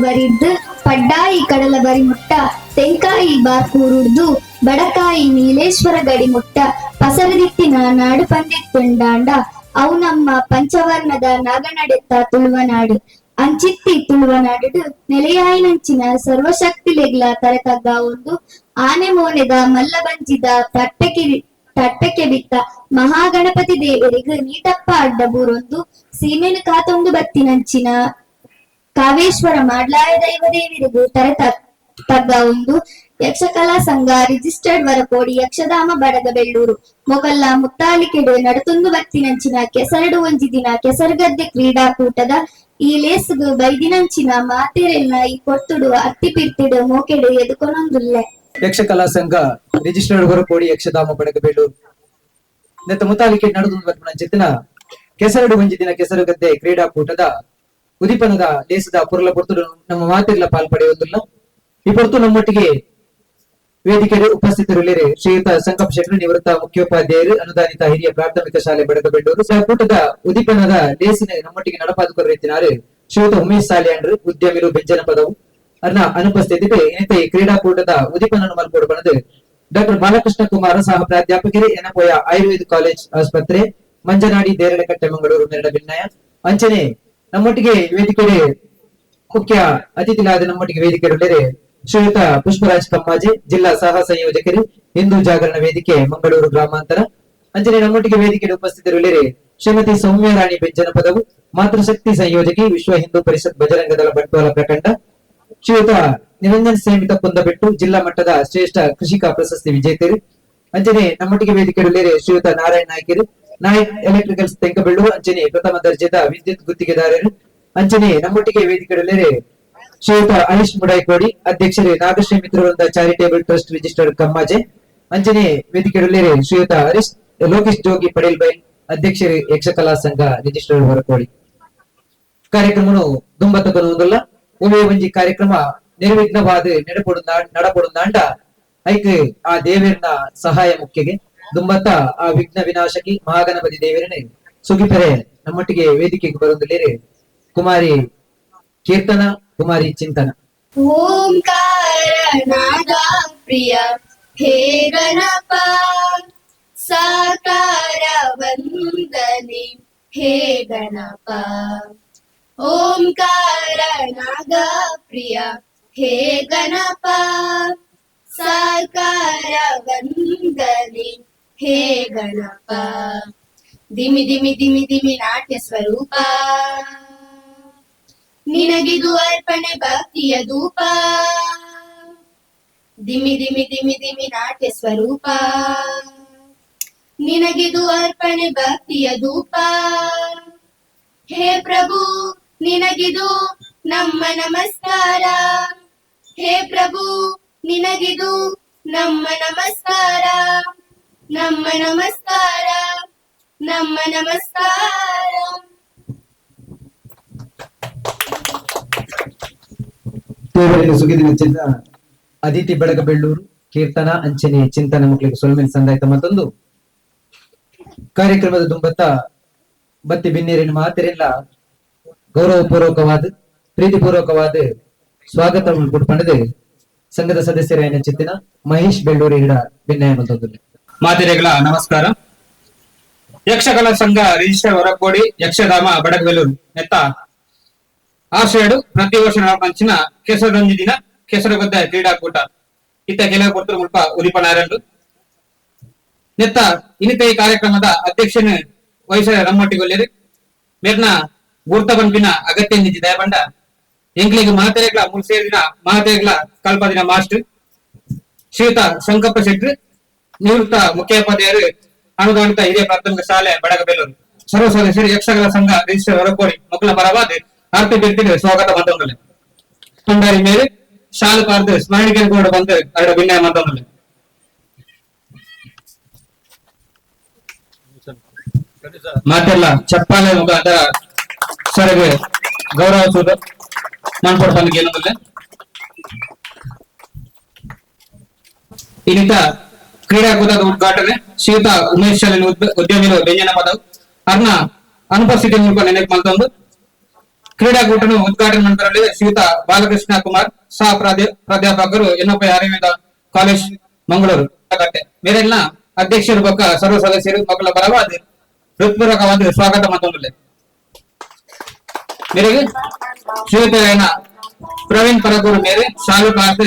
ಬರಿದ್ದು ಪಡ್ಡಾಯಿ ಕಡಲ ಬರಿ ಮುಟ್ಟ ತೆಂಕಾಯಿ ಬಾರ್ಕೂರುಡ್ದು ಬಡಕಾಯಿ ನೀಲೇಶ್ವರ ಗಡಿ ಮುಟ್ಟ ಪಸರದಿತ್ತಿನ ನಾಡು ಪಂಡಿತ್ತುಂಡಾಂಡ ಅವು ನಮ್ಮ ಪಂಚವರ್ಣದ ನಾಗನಡೆತ್ತ ತುಳುವನಾಡು ಅಂಚಿತ್ತಿ ತುಳುವನಾಡು ನೆಲೆಯಾಯಿನಂಚಿನ ಸರ್ವಶಕ್ತಿಲೆಗ್ಲ ತರತಗ್ಗ ಒಂದು ಆನೆ ಮೋನೆದ ಮಲ್ಲ ಬಂಜಿದ ತಟ್ಟಕ್ಕೆ ಬಿತ್ತ ಮಹಾಗಣಪತಿ ದೇವರಿಗೆ ನೀಟಪ್ಪ ಅಡ್ಡ ಬೂರೊಂದು ಸೀಮೆನು ಕಾತೊಂದು ಬತ್ತಿನಂಚಿನ ಕಾವೇಶ್ವರ ಮಾಡ್ಲಾಯ ದೈವ ದೇವಿರಿಗೂ ತರತಗ್ಗ ಒಂದು ಯಕ್ಷಕಲಾ ಸಂಘ ರಿಜಿಸ್ಟರ್ಡ್ ವರಕೋಡಿ ಯಕ್ಷಧಾಮ ಬಡಗ ಬೆಳ್ಳೂರು ಮೊಗಲ್ಲ ಮುತ್ತಾಲಿಕೆಡು ನಡತೊಂದು ಬತ್ತಿನಂಚಿನ ಕೆಸರಡು ಒಂಜಿ ದಿನ ಕೆಸರುಗದ್ದೆ ಕ್ರೀಡಾಕೂಟದ ಈ ಲೇಸ್ಗು ಬೈದಿನಂಚಿನ ಮಾತೆರೆಲ್ನ ಈ ಕೊರ್ತುಡು ಅತ್ತಿಪಿರ್ತಿಡು ಮೋಕೆಡು ಎದುಕೊನೊಂದುಲ್ಲೆ ಯಕ್ಷಕಲಾ ಸಂಘ ರಿಜಿಸ್ಟರ್ಡ್ ಹೊರಕೋಡಿ ಯಕ್ಷಧಾಮ ಬಡಗ ಬೆಳ್ಳೂರು ನೆತ್ತ ಮುತಾಲಿಕೆ ನಡೆದು ಜೆತ್ತಿನ ಕೆಸರಡು ಒಂಜಿ ದಿನ ಕೆಸರುಗದ್ದೆ ಕ್ರೀಡಾಕೂಟದ ಉದಿಪನದ ಲೇಸದ ಪುರಲ ಪೊರ್ತುಡು ನಮ್ಮ ಮಾತಿರ್ಲ ಪಾಲ್ಪಡೆಯುವುದಿಲ್ಲ ಈ ಪೊರ್ತು ನಮ್ಮೊಟ್ಟಿಗೆ ವೇದಿಕೆ ಉಪಸ್ಥಿತರಿರುತ್ತಾರೆ ಶ್ರೀಯುತ ಸಂಕಪ್ಪ ಶೆಟ್ಟಿ ನಿವೃತ್ತ ಮುಖ್ಯೋಪಾಧ್ಯಾಯರು ಅನುದಾನಿತ ಹಿರಿಯ ಪ್ರಾಥಮಿಕ ಶಾಲೆ ಬಡಗಬೆಳ್ಳೂರು ಕೂಟದ ಉದಿಪನದ ಲೇಸಿನ ನಮ್ಮೊಟ್ಟಿಗೆ ನಡಪಾದುಕೊರೆತ್ತಿನಾರು ಶ್ರೀಯುತ ಉಮೇಶ್ ಸಾಲಿಯಾಂಡ್ರು ಉದ್ಯಮಿರು ಬೆಂಜನ ಪದವು ಅನ್ನ ಅನುಪಸ್ಥಿತಿಗೆ ಏನೈತೆ ಕ್ರೀಡಾಕೂಟದ ಉದಿಪನನ್ನು ಮಲ್ಪೋಡು ಬಣದು ಡಾಕ್ಟರ್ ಬಾಲಕೃಷ್ಣ ಕುಮಾರ ಸಹ ಪ್ರಾಧ್ಯಾಪಕರು ಎನಪೋಯ ಆಯುರ್ವೇದ ಕಾಲೇಜ್ ಆಸ್ಪತ್ರೆ ಮಂಜನಾಡಿ ದೇರಳಕಟ್ಟೆ ಮಂಗಳೂರು ನೆರಡ ಭಿನ್ನಯ ಅಂಚನೆ ನಮ್ಮೊಟ್ಟಿಗೆ ವೇದಿಕೆ ಮುಖ್ಯ ಅತಿಥಿಗಳಾದ ನಮ್ಮೊಟ್ಟಿಗೆ ವೇದಿಕೆ ಶ್ರೀಯುತ ಪುಷ್ಪರಾಜ್ ಕಮ್ಮಾಜೆ ಜಿಲ್ಲಾ ಸಹ ಸಂಯೋಜಕರು ಹಿಂದೂ ಜಾಗರಣ ವೇದಿಕೆ ಮಂಗಳೂರು ಗ್ರಾಮಾಂತರ ಅಂಚನೆ ನಮ್ಮೊಟ್ಟಿಗೆ ವೇದಿಕೆ ಉಪಸ್ಥಿತರಿರುತ್ತಾರೆ ಶ್ರೀಮತಿ ಸೌಮ್ಯರಾಣಿ ಬೆಂಜನ ಪದವು ಮಾತೃಶಕ್ತಿ ಸಂಯೋಜಕಿ ವಿಶ್ವ ಹಿಂದೂ ಪರಿಷತ್ ಬಜರಂಗ ದಳ ಬಂಟ್ವಾಳ ಪ್ರಖಂಡ ಶ್ರೀಯುತ ನಿರಂಜನ್ ಸೇಮಿತ ಕುಂದಬೆಟ್ಟು ಜಿಲ್ಲಾ ಮಟ್ಟದ ಶ್ರೇಷ್ಠ ಕೃಷಿಕ ಪ್ರಶಸ್ತಿ ವಿಜೇತರು ಅಂಚನೆ ನಮ್ಮೊಟ್ಟಿಗೆ ವೇದಿಕೆ ಶ್ರೀಯುತ ನಾರಾಯಣ ನಾಯ್ಕರು ನಾಯಕ್ ಎಲೆಕ್ಟ್ರಿಕಲ್ಸ್ ತೆಂಕಬೆಳ್ಳೂರು ಅಂಚನೆ ಪ್ರಥಮ ದರ್ಜೆದ ವಿದ್ಯುತ್ ಗುತ್ತಿಗೆದಾರರು ಅಂಚನೆ ನಮ್ಮೊಟ್ಟಿಗೆ ವೇದಿಕೆ ಶ್ರೀಯುತ ಹರೀಶ್ ಮುಡಾಯ್ಕೋಡಿ ಅಧ್ಯಕ್ಷರು ನಾಗಶ್ರೀ ಮಿತ್ರವೃಂದ ಚಾರಿಟೇಬಲ್ ಟ್ರಸ್ಟ್ ರಿಜಿಸ್ಟರ್ಡ್ ಕಮ್ಮಾಜೆ ಅಂಚನೆ ವೇದಿಕೆ ಶ್ರೀಯುತ ಹರೀಶ್ ಲೋಕೇಶ್ ಜೋಗಿ ಪಡೇಲ್ ಬೈಲ್ ಅಧ್ಯಕ್ಷರು ಯಕ್ಷಕಲಾ ಸಂಘ ರಿಜಿಸ್ಟರ್ಡ್ ಹೊರಕೋಡಿ ಕಾರ್ಯಕ್ರಮನು ದುಂಬತ್ತಗೊಳ್ಳುವುದಿಲ್ಲ ಒಮ್ಮೆ ಒಂಜಿ ಕಾರ್ಯಕ್ರಮ ನಿರ್ವಿಘ್ನವಾದ ನಡಪೊಡುಂದಾಂಡ ಐಕ್ ಆ ದೇವರನ ಸಹಾಯ ಮುಖ್ಯಗೆ ದುಂಬತ್ತ ಆ ವಿಘ್ನ ವಿನಾಶಕಿ ಮಹಾಗಣಪತಿ ದೇವರನೇ ಸುಗಿಪರೆ ನಮ್ಮೊಟ್ಟಿಗೆ ವೇದಿಕೆಗೆ ಬರುವುದಿಲ್ಲ ಕುಮಾರಿ ಕೀರ್ತನ ಕುಮಾರಿ ಚಿಂತನ ಓಂಕಾರ ನಾದ ಪ್ರಿಯ ಹೇ ಗಣಪ ಸಾಕಾರ ವಂದನೆ ಹೇ ಗಣಪ ಓಂಕಾರ ನಾದ ಪ್ರಿಯ ಹೇ ಗಣಪ ಸಾಕಾರ ವಂದನೆ ಹೇ ಗಣಪ ದಿಮಿ ದಿಮಿ ದಿಮಿ ದಿಮಿ ನಾಟ್ಯ ಸ್ವರೂಪ ನಿನಗಿದು ಅರ್ಪಣೆ ಭಕ್ತಿಯ ಧೂಪ ದಿಮಿ ದಿಮಿ ದಿಮಿ ದಿಮಿ ನಾಟ್ಯ ಸ್ವರೂಪ ನಿನಗಿದು ಅರ್ಪಣೆ ಭಕ್ತಿಯ ಧೂಪ ಹೇ ಪ್ರಭು ನಿನಗಿದು ನಮ್ಮ ನಮಸ್ಕಾರ ಹೇ ಪ್ರಭು ನಿನಗಿದು ನಮ್ಮ ನಮಸ್ಕಾರ ನಮ್ಮ ನಮಸ್ಕಾರ ನಮ್ಮ ನಮಸ್ಕಾರ ಸುಗಿದಿನ ಅದಿತಿ ಬೆಳಗ ಬೆಳ್ಳೂರು ಕೀರ್ತನ ಅಂಚನೆ ಚಿಂತನ ಮಕ್ಕಳಿಗೆ ಸೊಲ್ಮೇಲ್ ಸಂದಾಯ್ತ ಮತ್ತೊಂದು ಕಾರ್ಯಕ್ರಮದ ದುಂಬತ್ತ ಬತ್ತಿ ಬಿನ್ನೇರಿನ ಮಾತೆರೆಲ್ಲ ಗೌರವಪೂರ್ವಕವಾದ ಪ್ರೀತಿಪೂರ್ವಕವಾದ ಸ್ವಾಗತ ಪಡೆದು ಸಂಘದ ಸದಸ್ಯರ ಚಿತ್ತಿನ ಮಹೇಶ್ ಬೆಳ್ಳೂರು ಹಿಡ ಭಿನ್ನಯ ಮತ್ತೊಂದು ಮಾತೆರೆಗಳ ನಮಸ್ಕಾರ. ಯಕ್ಷಕಲಾ ಸಂಘ ರಿಜಿಸ್ಟರ್ ಹೊರಕೋಡಿ ಯಕ್ಷಧಾಮ ಬಡಗಬೆಳ್ಳೂರು ನೆತ್ತ ಆಶ್ರಯಡು ಪ್ರತಿ ವರ್ಷ ನಡಪಂಚಿನ ಕೆಸರೊಂಜಿ ದಿನ ಕೆಸರುಗದ್ದ ಕ್ರೀಡಾಕೂಟ ಇತ್ತ ಕೆಲವು ಕೊಡ್ತರು ಮುಲ್ಪ ಉದಿಪನಾರರು ನೆತ್ತ ಇನ್ನಿತ ಈ ಕಾರ್ಯಕ್ರಮದ ಅಧ್ಯಕ್ಷನ ವಹಿಸ ನಮ್ಮೊಟ್ಟಿಗೊಳ್ಳಿರಿ ಮೇರ್ನ ಗುರ್ತ ಪಂಪಿನ ಅಗತ್ಯ ನಿಂತಿ ದಯಪಂಡ ಎಂಕ್ಲಿಗೆ ಮಹತೆರೆಗಳ ಮೂರು ಸೇರಿದಿನ ಮಹತೆರೆಗಳ ಕಲ್ಪದಿನ ಮಾಸ್ಟರ್ ಶ್ರೀಯುತ ಸಂಕಪ್ಪ ಶೆಟ್ಟಿ ನಿವೃತ್ತ ಮುಖ್ಯೋಪಾಧ್ಯಾಯರು ಅನುದಾನಿತ ಹಿರಿಯ ಪ್ರಾಥಮಿಕ ಶಾಲೆ ಬಡಗಬೆಳ್ಳೂರು ಸರ್ವ ಸದಸ್ಯರು ಯಕ್ಷಕಲಾ ಸಂಘ ರಿಜಿಸ್ಟರ್ ಹೊರಕೋಡಿ ಮಕ್ಕಳ ಪರವಾದ ಆರ್ತಿ ಬಿರ್ತಿಗೆ ಸ್ವಾಗತ ಮಂತೊಂದಲೆ ಪಂಡಾರಿ ಮೇಲೆ ಶಾಲು ಕಾರ್ದು ಸ್ಮರಣಿಕೆ ಕೂಡ ಬಂದು ಎರಡು ಭಿನ್ನಯ ಮಂತೊಂದಲೆ ಮಾತೆಲ್ಲ ಚಪ್ಪಾಳೆ ಮುಖಾಂತರ ಸರಿಗೆ ಗೌರವಿಸುವುದು ಮಾಡ್ಕೊಡ್ತಾನೆ ಏನಂದ್ರೆ ಇನ್ನಿತ ಕ್ರೀಡಾಕೂಟದ ಉದ್ಘಾಟನೆ ಶ್ರೀಯುತ ಉಮೇಶ್ ಶಾಲೆ ಉದ್ಯಮಿಗಳು ಬೆಂಜನ ಪದವು ಅರ್ನ ಅನುಪಸ್ಥಿತಿ ಮೂಲಕ ನೆನಪು ಮಲ್ತೊಂದು ಕ್ರೀಡಾಕೂಟను ಉದ್ಘಾಟನೆ ಮಾಡಿದರಲ್ಲಿ ಶ್ರೀಯುತ ಬಾಲಕೃಷ್ಣ ಕುಮಾರ್ ಸಹ ಪ್ರಾಧ್ಯಾಪಕರು ಎನ್ಎಫ್ಐ ಆರ್ಯವೇದ ಕಾಲೇಜ್ ಮಂಗಳೂರು ಮೇರೆಲ್ಲ ಅಧ್ಯಕ್ಷರು ಪಕ್ಕ ಸರ್ವ ಸದಸ್ಯರು ಮಕ್ಕಳ ಪರವಾದ ಹೃತ್ಪೂರ್ವಕವಾದ ಸ್ವಾಗತ ಮತ್ತೊಂದು ಮೇರೆಗೆ ಶ್ರೀಯುತ ಪ್ರವೀಣ್ ಪರಗೂರು ಮೇರೆ ಶಾಲು ಪಾರ್ಕ್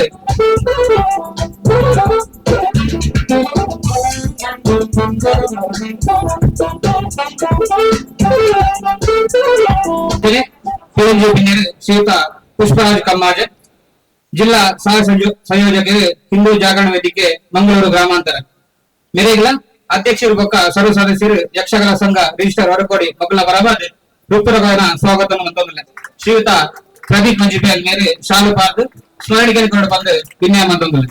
ಶ್ರೀಯುತ ಪುಷ್ಪರಾಜ್ ಕಮ್ಮಾಜೆ ಜಿಲ್ಲಾ ಸಹ ಸಂಯೋಜಕರು ಹಿಂದೂ ಜಾಗರಣ ವೇದಿಕೆ ಮಂಗಳೂರು ಗ್ರಾಮಾಂತರ ಮೇರೆಗಳ ಅಧ್ಯಕ್ಷರು ಪಕ್ಕ ಸರ್ವ ಸದಸ್ಯರು ಯಕ್ಷಗಾನ ಸಂಘ ರಿಜಿಸ್ಟರ್ ಹೊರಕೋಡಿ ಮಕ್ಕಳ ಪರವಾದ ಹೃತ್ಪೂರ್ವಕವಾದ ಸ್ವಾಗತ ಮತ್ತೊಂದಿಲ್ಲ ಶ್ರೀಯುತ ಪ್ರದೀಪ್ ಮಂಜಿಪೇಲ್ ಮೇರೆ ಶಾಲು ಪಾರ್ಕ್ ಸ್ಮರಣಿಕೆ ಬಂದು ವಿನ್ಯಾಯ ಮತ್ತೊಂದಿಲ್ಲ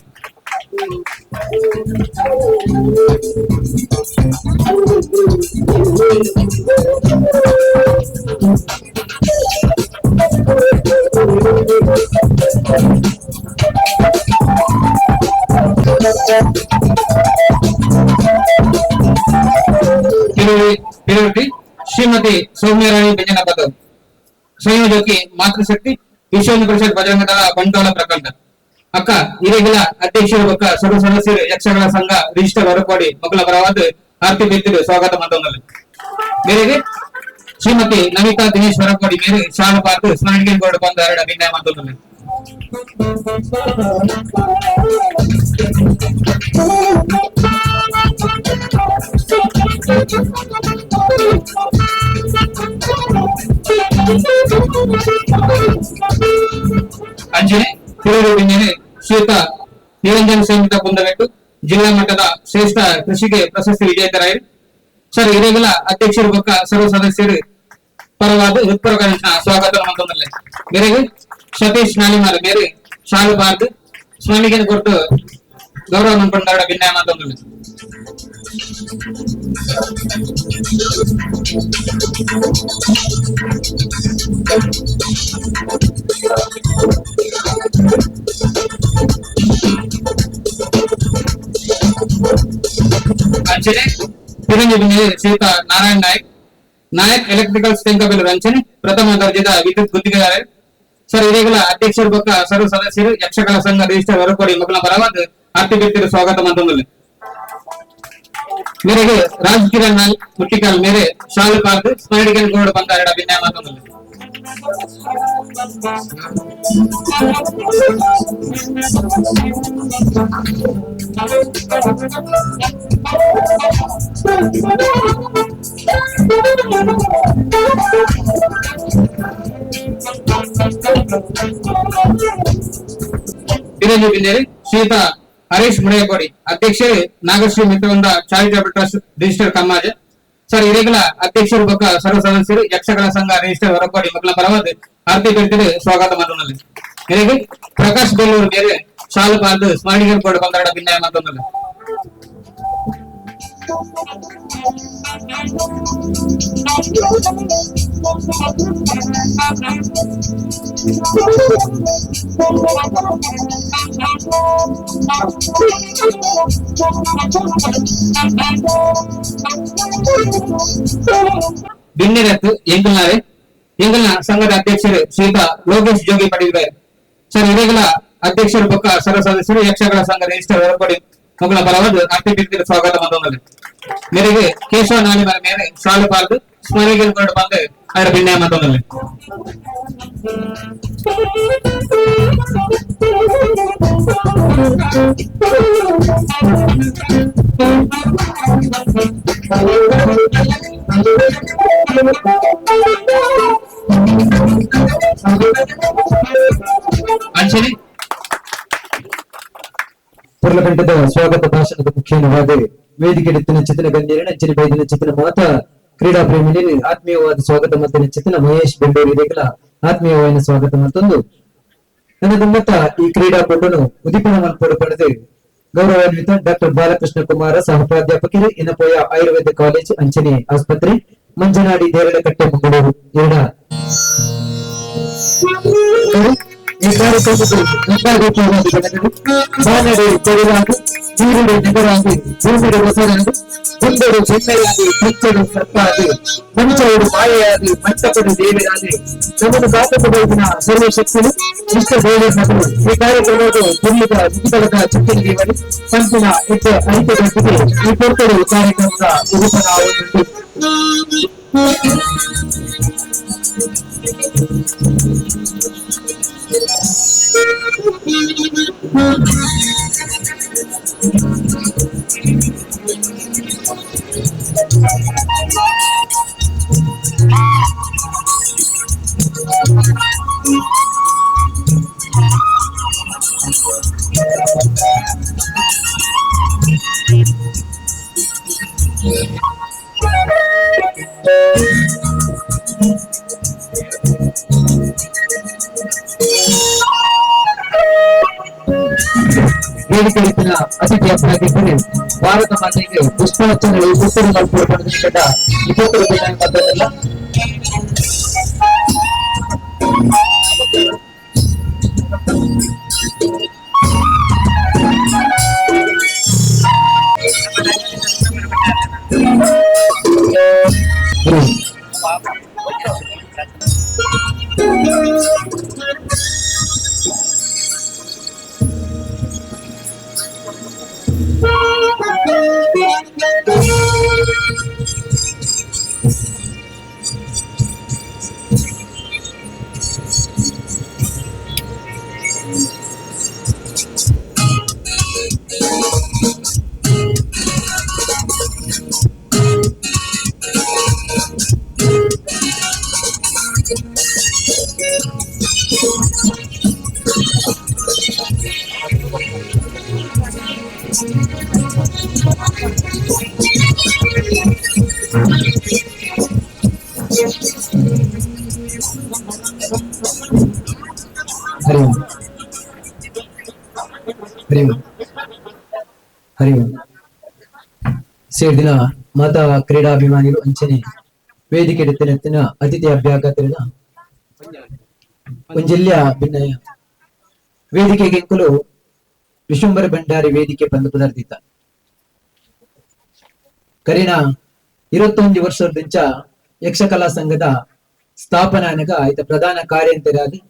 ಶ್ರೀಮತಿ ಸೌಮ್ಯರಾಣಿ ಬೆಂಜನಪದ ಸಂಯೋಜಕಿ ಮಾತೃಶಕ್ತಿ ವಿಶ್ವ ಪರಿಷತ್ ಬಜರಂಗ ದಳ ಬಂಟ್ವಾಳ ಪ್ರಕರಣ ಅಕ್ಕ ಹಿರೇಗಿಲ ಅಧ್ಯಕ್ಷರು ಪಕ್ಕ ಸರ್ವ ಸದಸ್ಯರು ಯಕ್ಷಗಾನ ಸಂಘ ರಿಜಿಸ್ಟರ್ ಹೊರಕೋಡಿ ಮಕ್ಕಳ ಪರವಾದ ಆರ್ತಿ ಬೇತಿರು ಸ್ವಾಗತ ಮತ್ತೊಂದಲ್ಲಿ ಮೇರೆಗೆ ಶ್ರೀಮತಿ ನಮಿತಾ ದಿನೇಶ್ ಹೊರಕೋಡಿ ಮೇರೆ ಶಾಲು ಪಾರ್ಕ್ ಸ್ಮರಣಿಕೆ ಗೋಡ್ ಬಂದ ಎರಡು ವಿನ್ಯಾಯ ಮತ್ತೊಂದಲ್ಲಿ ಅಂಜನೆ ಹಿರಿಯ ಶ್ರೀಯುತ ನಿರಂಜನ್ ಸಂಹಿತ ಕುಂದವೆಟ್ಟು ಜಿಲ್ಲಾ ಮಟ್ಟದ ಶ್ರೇಷ್ಠ ಕೃಷಿಗೆ ಪ್ರಶಸ್ತಿ ವಿಜೇತರಾಯಿರು ಸರ್ ಹಿರೇಗಲ ಅಧ್ಯಕ್ಷರು ಪಕ್ಕ ಸರ್ವ ಸದಸ್ಯರು ಪರವಾದ ಹೃತ್ಪೂರ್ವಕ ಸ್ವಾಗತ ಮತ್ತೊಂದಲ್ಲೇ ಮೇರೆಗೆ ಸತೀಶ್ ನಾಲಿಮಾರ ಮೇರೆ ಶಾಲು ಪಾರ್ಕ್ ಸ್ಮರಣಿಕೆ ಕೊಟ್ಟು ಗೌರವ ಮಂಡ್ಕೊಂಡ ವಿನ್ಯಾಯ ಮತ್ತೊಂದಲ್ಲೇ ಅಂಚನೆ ತಿರಂಗಿ ಶ್ರೀಯುತ ನಾರಾಯಣ್ ನಾಯಕ್ ಎಲೆಕ್ಟ್ರಿಕಲ್ ಸ್ಟೆಂಕಬೆಲ್ ರಂಚನೆ ಪ್ರಥಮ ದರ್ಜೆದ ವಿದ್ಯುತ್ ಗುತ್ತಿಗೆದಾರ ಸರ್ ಹಿರೇಗಲ ಅಧ್ಯಕ್ಷರು ಪಕ್ಕ ಸರ್ವ ಸದಸ್ಯರು ಯಕ್ಷಗಾನ ಸಂಘ ರಿಜಿಸ್ಟರ್ ಹೊರಕೋಡಿ ಮಕ್ಕಳ ಪರವಾದ ಆರ್ತಿ ವ್ಯಕ್ತಿಯ ಸ್ವಾಗತ ಮತ್ತೊಂದಲ್ಲಿ ಮೇರೆಗೆ ರಾಜ್ ಕಿರಣ್ ಮುಟ್ಟಿಕಾಲ್ ಮೇರೆ ಶಾಲು ಪಾರ್ಕ್ ಸ್ಮರಣಿಕೆ ಗೋಡ್ ಬಂದ ಎರಡು ವಿನ್ಯಾಯ ಮತ್ತೊಂದಲ್ಲಿ ಶ್ರೀಯುತ ಹರೀಶ್ ಮುಣೇಕೋಡಿ ಅಧ್ಯಕ್ಷರು Nagashri Mitravrunda charitable trust register Kammaje sir Hiregala ಅಧ್ಯಕ್ಷರು ಪಕ್ಕ ಸರ್ವ ಸದಸ್ಯರು ಯಕ್ಷಗಾನ ಸಂಘ ರಿಜಿಸ್ಟರ್ ಹೊರಕೋಡಿ ಮಕ್ಕಳ ಪರವಾದ ಆರ್ತಿ ವ್ಯಕ್ತಿಗೆ ಸ್ವಾಗತ ಮತ್ತೊಂದಲ್ಲಿ ಹಿರೇಗೆ ಪ್ರಕಾಶ್ ಬೆಲ್ಲೂರು ಬೇರೆ ಶಾಲು ಪಾರ್ಕ್ ಸ್ಮರಣಿಕೆ ಗೋಡ್ ಬಂದ ವಿನ್ಯಾಯ ಮತ್ತೊಂದಲ್ಲಿ ಬಿನ್ನಿರತ್ತು ಎಂಗಲ್ನ ಸಂಘದ ಅಧ್ಯಕ್ಷರು ಶ್ರೀಯುತ ಲೋಕೇಶ್ ಜೋಗಿ ಪಡೆದಿದ್ದಾರೆ ಸರ್ ಹಿರೇಗಲ ಅಧ್ಯಕ್ಷರು ಪಕ್ಕ ಸರ್ವ ಸದಸ್ಯರು ಯಕ್ಷಗಾನ ಸಂಘ ರಿಜಿಸ್ಟರ್ ಹೊರಪಡಿ ಮಕ್ಕಳ ಪರವಾದ ಆರ್ತಿ ವ್ಯಕ್ತಿಗೆ ಸ್ವಾಗತ ಮತ್ತೊಂದಲ್ಲಿ ಮೇರೆಗೆ ಕೇಶವ ನಾಲಿಮರ ಮೇಲೆ ಶಾಲು ಪಾರ್ಕ್ ಸ್ಮರಣಿಕೆ ಗೋಡ್ ಬಂದು ಅದರ ವಿನ್ಯಾಯ ಮತ್ತೊಂದಲ್ಲಿ ಅಂಚನೆ ಪುರ್ಲಕಂಠದ ಸ್ವಾಗತ ಭಾಷಣದ ಮುಖ್ಯವಾದ ವೇದಿಕೆ ಎತ್ತಿನ ಚಿತ್ರ ಗಣ್ಯರೇ ಅಂಚನೆ ಬೈದಿನ ಚಿತ್ರ ಮಾತ ಕ್ರೀಡಾ ಪ್ರೇಮಿಗಳಿಗೆ ಆತ್ಮೀಯವಾದ ಸ್ವಾಗತ ಮತ್ತಿನ ಚಿತ್ರ ಮಹೇಶ್ ಬೆಂಡೂರು ಹಿರೇಗಲ ಆತ್ಮೀಯವಾದ ಸ್ವಾಗತ ಮತ್ತೊಂದು ನನ್ನ ಮತ್ತ ಈ ಕ್ರೀಡಾಕೂಟನು ಉದ್ದೀಪನ ಪಡೆದು ಗೌರವಾನ್ವಿತ ಡಾಕ್ಟರ್ ಬಾಲಕೃಷ್ಣ ಕುಮಾರ ಸಹ ಪ್ರಾಧ್ಯಾಪಕರು ಎನ್ಎಫ್ಐ ಆಯುರ್ವೇದ ಕಾಲೇಜ್ ಅಂಚನೆ ಆಸ್ಪತ್ರೆ ಮಂಜನಾಡಿ ದೇರಳಕಟ್ಟೆ ಮಂಗಳೂರು ಈ ಕಾರ್ಯಕ್ರಮದಲ್ಲಿ ಸೂರ್యుడు నిగరాదు భూమిడు ఒసరాదు గుండెడు చెన్నయాది పిచ్చడు సత్తాది మంచవుడు మాయయాది మంటపడు దేవిరాది తమను దాటకపోయిన సర్వశక్తులు ఇష్ట దేవేశకులు ఈ కార్యక్రమంలో పుల్లిగా ముగితలుగా చెప్పిన దేవని పంపిన ఇట్ట ఐక్య వ్యక్తికి ఈ పొట్టుడు కార్యక్రమంగా ఉరుపన అవుతుంది. వేదిక అతిథి అభ్యర్థి భారత మాతకి పుష్పవచ్చనలు పుస్తలు కలుపుకుంటున్న ఇతర పద్ధతుల్లో ಹರಿ ಸೇರಿದಿನ ಮಾತಾ ಕ್ರೀಡಾಭಿಮಾನಿಗಳು ಅಂಚನೆ ವೇದಿಕೆ ಎತ್ತಿನ ಅತಿಥಿ ಅಭ್ಯರ್ಥಿಗಳ ಜಿಲ್ಲೆಯ ಭಿನ್ನಯ ವೇದಿಕೆಗೆ ಎಂಕುಲು ವಿಶ್ವಂಬರ ಭಂಡಾರಿ ವೇದಿಕೆ ಬಂದು ಪದಾರ್ಥ ಕರಿನ 21 ವರ್ಷದಿಂದ ಯಕ್ಷಕಲಾ ಸಂಘದ ಸ್ಥಾಪನಾನಗ ಆಯ್ತ ಪ್ರಧಾನ ಕಾರ್ಯಂತರಾಗಿ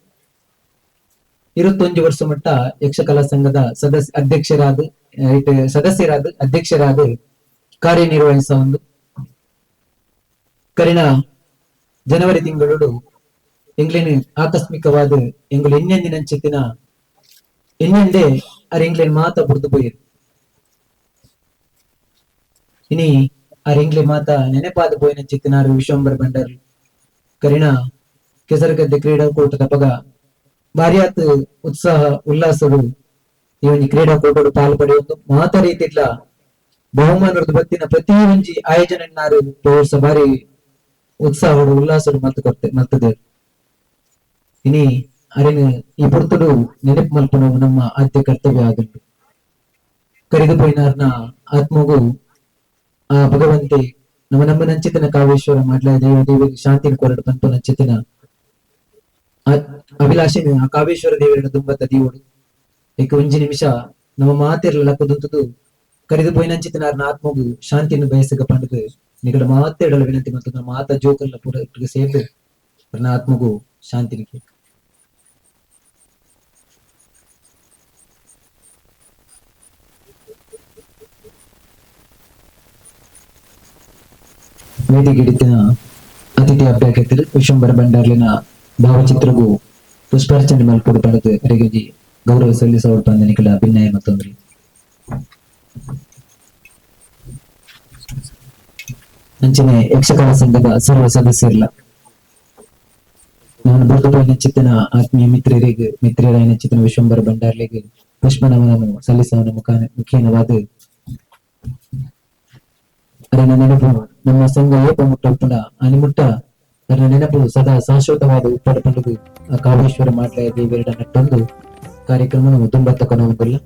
21 ವರ್ಷ ಮಟ್ಟ ಯಕ್ಷಕಲಾ ಸಂಘದ ಅಧ್ಯಕ್ಷರಾದ ಕಾರ್ಯನಿರ್ವಹಿಸ ಒಂದು ಕರಿನ ಜನವರಿ ತಿಂಗಳು ಎಂಗ್ಲೇನ್ ಆಕಸ್ಮಿಕವಾದ ಎಂಗುಲು ಎನ್ನೊಂದಿನಂಚಿತ್ತಿನ ಎನ್ನೊಂದೇ ಎಂಗ್ಲೇನ್ ಮಾತ ಬುಡ್ದು ಪೋಯಿರು ಇನಿ ಎಂಗ್ಲೆ ಮಾತ ನೆನಪಾದ ಪೋಯಿನ ಚಿತ್ತಿನಾರು ವಿಶ್ವಂಬರ ಭಂಡಾರಿ ಕರಿನ ಕೆಸರಗದ್ದೆ ಕ್ರೀಡಾಕೂಟದ ಪಗ ಭಾರಿಯಾತ್ ಉತ್ಸಾಹ ಉಲ್ಲಾಸಗಳು ಈ ಒಂದು ಕ್ರೀಡಾಕೂಟಗಳು ಪಾಲ್ಪಡೆಯುವುದು ಮಾತ ರೀತಿಲ್ಲ ಬಹುಮಾನದ ಬತ್ತಿನ ಪ್ರತಿ ಒಂಜಿ ಆಯೋಜನೆನ್ನಾರು ತೋರ್ಸ ಬಾರಿ ಉತ್ಸಾಹಗಳು ಉಲ್ಲಾಸಗಳು ಮಲ್ತದೆ ಇನಿ ಅರಿನ ಈ ಪುರ್ತುಡು ನೆನಪು ಮಲ್ಪನ ನಮ್ಮ ಆದ್ಯ ಕರ್ತವ್ಯ ಆಗಲು ಕರೆದು ಪೋಯಿನಾರ್ನ ಆತ್ಮಗೂ ಆ ಭಗವಂತೆ ನಮ್ಮ ನಂಚಿತನ ಕಾವೇಶ್ವರ ಮಾಡ್ಲ ದೇವಿಗೆ ಶಾಂತಿನ ಕೊರಡು ಪಂಪು ನಂಚಿತಿನ ಅಭಿಲಾಷೆ ಆ ಕಾವೇಶ್ವರ ದೇವರ ದುಂಬತ್ತ ದೀವೋಡು ಏಕ ಒಂಜಿ ನಿಮಿಷ ನಮ್ಮ ಮಾತಿರಲ್ಲ ಕುದುಂತದು ಕರೆದು ಪೋಯಿನಂಚಿತಿನಾರ್ನ ಆತ್ಮಗೂ ಶಾಂತಿಯನ್ನು ಬಯಸಗ ಪಂಡದು ನಿಗಡ ಮಾತೇಡಲ ವಿನಂತಿ ಮತ್ತು ನಮ್ಮ ಮಾತ ಜೋಕಲ್ಲ ಪೂರ ಸೇರ್ದು ನನ್ನ ಆತ್ಮಗೂ ಶಾಂತಿನಿಗೆ ವೇದಿಕೆಡಿತಿನ ಅತಿಥಿ ಅಭ್ಯರ್ಥಿಗಳು ವಿಶ್ವಂಬರ ಭಂಡಾರ್ಲಿನ ಭಾವಚಿತ್ರಗೂ ಪುಷ್ಪಾರ್ಚನೆ ಮಲ್ಪಡು ಪಡೆದು ಅವರಿಗೆ ಗೌರವ ಸಲ್ಲಿಸುವ ನಿಕಲ ಭಿನ್ನಯ ಮತ್ತೊಂದು ಅಂಚನೆ ಯಕ್ಷಗಾನ ಸಂಘದ ಸರ್ವ ಸದಸ್ಯರಿಲ್ಲ ನಾನು ಬರೆದು ಚಿತ್ತನ ಆತ್ಮೀಯ ಮಿತ್ರರಾಯನ ಚಿತ್ತನ ವಿಶ್ವಂಬರ ಭಂಡಾರ್ಲಿಗೆ ಪುಷ್ಪನಮನನ್ನು ಸಲ್ಲಿಸುವ ಮುಖೇನವಾದ ಅದನ್ನ ನೆನಪು ನಮ್ಮ ಸಂಘ ಏಪ ಮುಟ್ಟ ಅನಿಮುಟ್ಟ ಅದರ ನೆನಪು ಸದಾ ಶಾಶ್ವತವಾದ ಉಪ್ಪಡ ಪಂಡುದು ಆ ಕಾವೇಶ್ವರ ಮಾಡ್ಲ ದೇವರ ನಟ್ಟೊಂದು ಕಾರ್ಯಕ್ರಮ ತುಂಬತ್ತ ಕೊನವುಗಲ್ಲ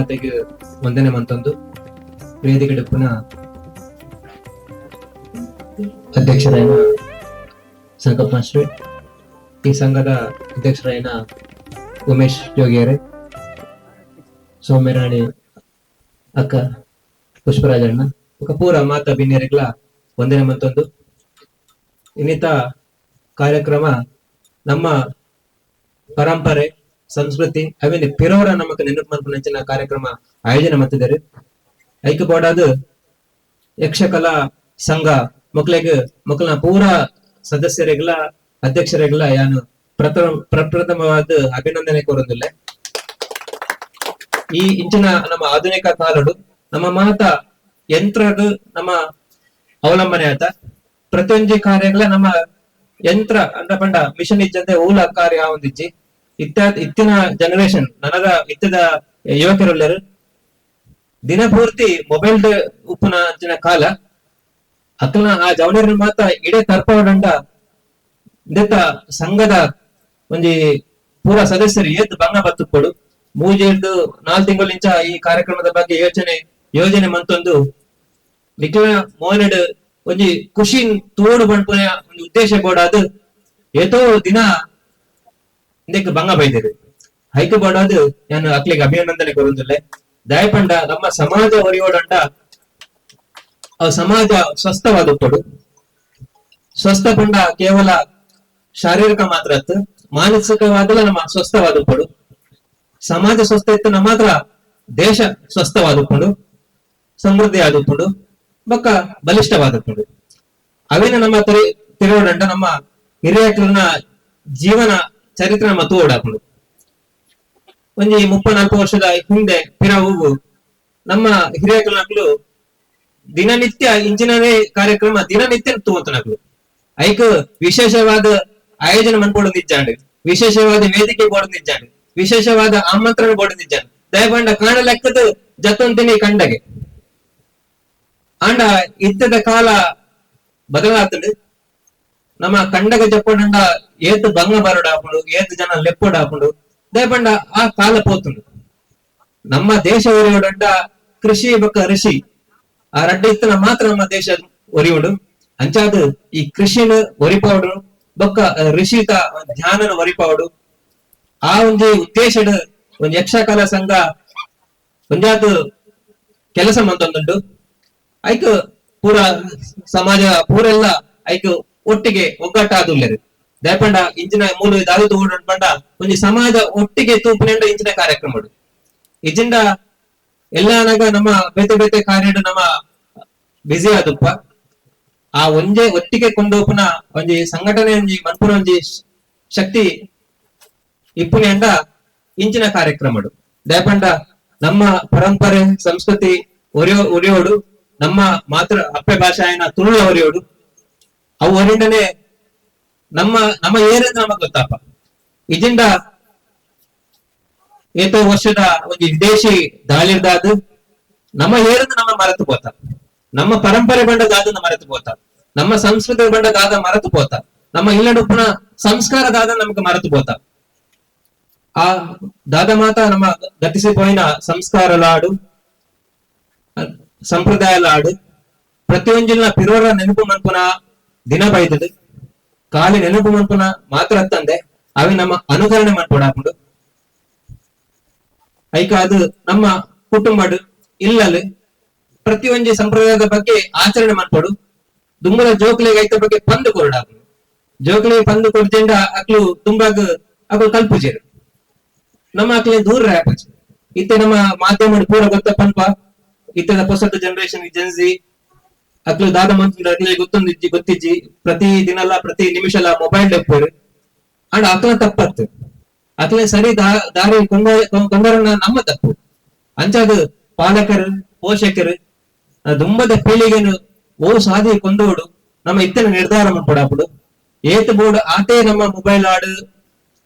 ಮಾತೆಗೆ ವಂದನೆ ಮಂತೊಂದು ವೇದಿಕೆ ಪುನಃ ಅಧ್ಯಕ್ಷರಾಯನ ಸಂಕಲ್ಪ ಮಾಸ್ಟರ್, ಈ ಸಂಘದ ಅಧ್ಯಕ್ಷರಾಯನ ಉಮೇಶ್ ಜೋಗಿಯರೆ, ಸೌಮ್ಯರಾಣಿ ಅಕ್ಕ ಪುಷ್ಪರಾಜಣ್ಣ ఒక ಪೂರ ಮಾತ ಬಿನ್ನೆರಿಗ್ಲ ವಂದನೆ ಮಂತೊಂದು ಇನ್ನಿತ ಕಾರ್ಯಕ್ರಮ ನಮ್ಮ ಪರಂಪರೆ ಸಂಸ್ಕೃತಿ ಅವೇನೆ ಪಿರೋರ ನಮಕ್ ನೆನಪು ಮನ್ಪುನಂಚಿನ ಕಾರ್ಯಕ್ರಮ ಆಯೋಜನೆ ಮಾಡ್ತಿದ್ದಾರೆ. ಐಕ್ಯ ಬೋಡಾದ ಯಕ್ಷಕಲಾ ಸಂಘ ಮಕ್ಕಳನ್ನ ಪೂರ ಸದಸ್ಯರಿಗೆಲ್ಲ ಅಧ್ಯಕ್ಷರಿಗೆಲ್ಲ ಯಾನು ಪ್ರಪ್ರಥಮವಾದ ಅಭಿನಂದನೆ ಕೋರೊಂದಿಲ್ಲ. ಈ ಇಂಚಿನ ನಮ್ಮ ಆಧುನಿಕ ಕಾಲಡು ನಮ್ಮ ಮಾತ ಯಂತ್ರದ ನಮ್ಮ ಅವಲಂಬನೆ ಆತ ಪ್ರತಿಯೊಂದು ಕಾರ್ಯಗಳ ನಮ್ಮ ಯಂತ್ರ ಅಂದ ಪಂಡ ಮಿಷನ್ ಇಜ್ಜಂತೆ ಊಲ ಕಾರ್ಯ ಒಂದಿಜ್ಜಿ ಇತ್ತಿನ ಜನರೇಷನ್ ನನಗ ಇತ್ತದ ಯುವಕರೆಲ್ಲರು ದಿನಪೂರ್ತಿ ಮೊಬೈಲ್ ಉಪ್ಪುನ ಅಂಚಿನ ಕಾಲ ಅಕ್ಕನ ಆ ಜವನರ ಮಾತ ಇಡೇ ತರ್ಪವಡಂಡ ಇಂದೆತ್ತ ಸಂಘದ ಒಂಜಿ ಪೂರ ಸದಸ್ಯರು ಏತ್ ಬಂಗ ಬತ್ತುಕೊಡು 3-4 ತಿಂಗಳಿಂಚ ಈ ಕಾರ್ಯಕ್ರಮದ ಬಗ್ಗೆ ಯೋಜನೆ ಮಂತೊಂದು ನಿಖಿಲ ಮೋನೆಡ್ ಒಂಜಿ ಖುಷಿ ತೋಡು ಬಣ್ಪುನ ಒಂದು ಉದ್ದೇಶ ಬೋಡಾದು ಏತೋ ದಿನ ಇಂದಕ್ಕೆ ಬಂಗ ಬೈದಿರು ಹೈಕ ಬೋಡಾದು ನಾನು ಅಕ್ಲಿಗೆ ಅಭಿನಂದನೆ ಕೊರೊಂದಿಲ್ಲ. ದಯಪಂಡ ನಮ್ಮ ಸಮಾಜ ಹೊರಿಯೋಡಂಡ ಸಮಾಜ ಸ್ವಸ್ಥವಾದ ಕೊಡು ಸ್ವಸ್ಥ ಪಂಡ ಕೇವಲ ಶಾರೀರಿಕ ಮಾತ್ರ ಮಾನಸಿಕವಾದಲ ನಮ್ಮ ಸ್ವಸ್ಥವಾದ ಕೊಡು ಸಮಾಜ ಸ್ವಸ್ಥ ಇತ್ತು ಮಾತ್ರ ದೇಶ ಸ್ವಸ್ಥವಾದುಕೊಂಡು ಸಮೃದ್ಧಿ ಆದುಕೊಂಡು ಬಕ್ಕ ಬಲಿಷ್ಠವಾದುಕೊಂಡು ಅವೇನ ನಮ್ಮ ತಿರುವಡಂಡ ನಮ್ಮ ಹಿರಿಯಕರನ್ನ ಜೀವನ ಚರಿತ್ರೆ ನಮ್ಮ ತೋಡಾಕೊಂಡು ಒಂಜಿ 34 ವರ್ಷದ ಹಿಂದೆ ಪಿರಾವು ನಮ್ಮ ಹಿರಿಯಕರನಕ್ಲು ದಿನನಿತ್ಯ ಇಂಚಿನವೇ ಕಾರ್ಯಕ್ರಮ ದಿನನಿತ್ಯ ತೂತನಕ್ಲು ಐಕ್ ವಿಶೇಷವಾದ ಆಯೋಜನೆ ಮನ್ಪೋಡು ನಿಜ್ಜಾಂಡ್ ವಿಶೇಷವಾದ ವೇದಿಕೆ ಬೋರ್ಡ್ ನಿಜ್ಜಾಂಡ್ ವಿಶೇಷವಾದ ಆಮಂತ್ರಣ ಬೋರ್ಡ್ ನಿಜ್ಜಾಂಡ್ ದಯಪಂಡ ಕಾಣ ಲೆಕ್ಕದ ಜತ್ತೊಂತಿನಿ ಕಂಡಗೆ ಆಂಡ ಇತ್ತದ ಕಾಲ ಬದಲಾತಂಡು ನಮ್ಮ ಕಂಡಗ ಜಪ್ಪಡಂಡ ಏತ್ ಬಂಗ ಬರಡಾಪುಂಡು ಏತ್ ಜನ ಲೆಪ್ಪಡಾಪುಂಡು ದಯಪಂಡ ಆ ಕಾಲ ಪೋತುಂಡು ನಮ್ಮ ದೇಶ ಒರಿಯೋಡಂಡ ಕೃಷಿ ಬಕ್ಕ ಋಷಿ ಆ ರಡ್ಡ ಇತ್ತನ ಮಾತ್ರ ನಮ್ಮ ದೇಶ ಒರಿಯೋಡು ಅಂಚಾದ ಈ ಕೃಷಿನ ಒರಿಪಾವಡು ಬೊಕ್ಕ ಋಷಿತ ಧ್ಯಾನನ ಒರಿಪಾವಡು ಆ ಒಂದು ಉದ್ದೇಶದ ಒಂದು ಯಕ್ಷಕಲಾ ಸಂಘ ಒಂದಾದ ಕೆಲಸ ಮಂತೊಂದುಂಡು ಐಕ್ ಪೂರ ಸಮಾಜ ಪೂರೆಲ್ಲ ಐಕ್ ಒಟ್ಟಿಗೆ ಒಗ್ಗಟ್ಟಾದುಲ್ಲೆರು ದಯಪಂಡ ಇಂಚಿನ ಮೂಲ ದಾದು ಪಂಡ ಒಂದು ಸಮಾಜ ಒಟ್ಟಿಗೆ ತೂಪಿನಿಂದ ಇಂಚಿನ ಕಾರ್ಯಕ್ರಮ ಇಜಿಂದ ಎಲ್ಲಾನಾಗ ನಮ್ಮ ಬೇತೆ ಬೇತೆ ಕಾರ್ಯ ನಮ್ಮ ಬಿಸಿ ಆದಪ್ಪ ಆ ಒಂದೇ ಒಟ್ಟಿಗೆ ಕೊಂಡೋಪನ ಒಂಜಿ ಸಂಘಟನೆ ಒಂಜಿ ಮನ್ಪುರ ಒಂಜಿ ಶಕ್ತಿ ಇಪ್ಪುನಿ ಅಂಡ ಇಂಚಿನ ಕಾರ್ಯಕ್ರಮ ದಯಪಂಡ ನಮ್ಮ ಪರಂಪರೆ ಸಂಸ್ಕೃತಿ ಒರಿಯೋಡು ನಮ್ಮ ಮಾತೃ ಅಪ್ಪೆ ಭಾಷೆಯನ್ನ ತುಳು ಒರಿಯೋಡು ಅವು ಒರಿಂಡನೆ ನಮ್ಮ ಏನೆಂದು ನಮಗ್ ಗೊತ್ತಪ್ಪ ಇಜಿಂದ ಏತೋ ವರ್ಷದ ಒಂದು ವಿದೇಶಿ ದಾಳಿರ್ದಾದು ನಮ್ಮ ಏರೆಂದು ನಮ್ಮ ಮರೆತು ಪೋತ ನಮ್ಮ ಪರಂಪರೆ ಬಂಡದಾದ ಮರೆತು ಪೋತ ನಮ್ಮ ಸಂಸ್ಕೃತಿ ಬಂಡದಾದ ಮರೆತು ಪೋತ ನಮ್ಮ ಇಲ್ಲಡುಪ್ಪನ ಸಂಸ್ಕಾರದಾದ ನಮ್ಗೆ ಮರೆತು ಪೋತ ಆ ದಾದ ಮಾತ ನಮ್ಮ ಗತಿಸಿಪೋಯಿನ ಸಂಸ್ಕಾರ ಲಾಡು ಸಂಪ್ರದಾಯ ಲಾಡು ಪ್ರತಿಯೊಂದಿನ ಪಿರೋರ ನೆನಪು ಮನ್ಪುನ ದಿನ ಬೈದದು ಕಾಲಿ ನೆನಪು ಮನ್ಪುನ ಮಾತ್ರ ತಂದೆ ಅవి ನಮ್ಮ ಅನುಕರಣೆ ಮಾಡ್ಕೊಡಾಕೊಂಡು ಐಕ ಅದು ನಮ್ಮ ಕುಟುಂಬಡು ಇಲ್ಲಲು ಪ್ರತಿಯೊಂದು ಸಂಪ್ರದಾಯದ ಬಗ್ಗೆ ಆಚರಣೆ ಮಾಡ್ಕೊಡು ದುಂಬದ ಜೋಕ್ಲಿಗೆ ಐತ ಬಗ್ಗೆ ಪಂದು ಕೊರಡಾಕೊಂಡು ಜೋಕ್ಲಿಗೆ ಪಂದು ಕೊಡ್ತಿಂಡ ಅಕ್ಲು ತುಂಬಾಗ ಅಕ್ಲು ಕಲ್ಪುಜೇರು ನಮ್ಮ ಅಕ್ಲಿ ದೂರ ರಾಪಚ್ ಇತ್ತೆ ನಮ್ಮ ಮಾಧ್ಯಮ ಪೂರ ಗೊತ್ತ ಪಂಪ ಇತ್ತದ ಹೊಸತ ಜನರೇಷನ್ ಜನ್ಸಿ ಅಕ್ಲು ದಾದ ಮಂತ್ರಿ ಗೊತ್ತಿಜ್ಜಿ ಪ್ರತಿ ದಿನಲ್ಲ ಪ್ರತಿ ನಿಮಿಷಲ್ಲ ಮೊಬೈಲ್ ಡೆಪ್ಪರು ಅಂಡ್ ಅಕ್ಲ ತಪ್ಪತ್ತು ಅಕ್ಲೆ ಸರಿ ದಾರಿ ಕೊಂದರನ್ನ ನಮ್ಮ ತಪ್ಪು ಅಂಚಾದ ಪಾಲಕರು ಪೋಷಕರು ದುಂಬದ ಪೀಳಿಗೆನು ಓ ಸಾಧಿ ಕೊಂದೋಡು ನಮ್ಮ ಇತ್ತನ ನಿರ್ಧಾರ ಮಾಡ್ಕೊಡಾಪುಡು ಏತ್ ಬೋರ್ಡ್ ಆತೇ ನಮ್ಮ ಮೊಬೈಲ್ ಆಡು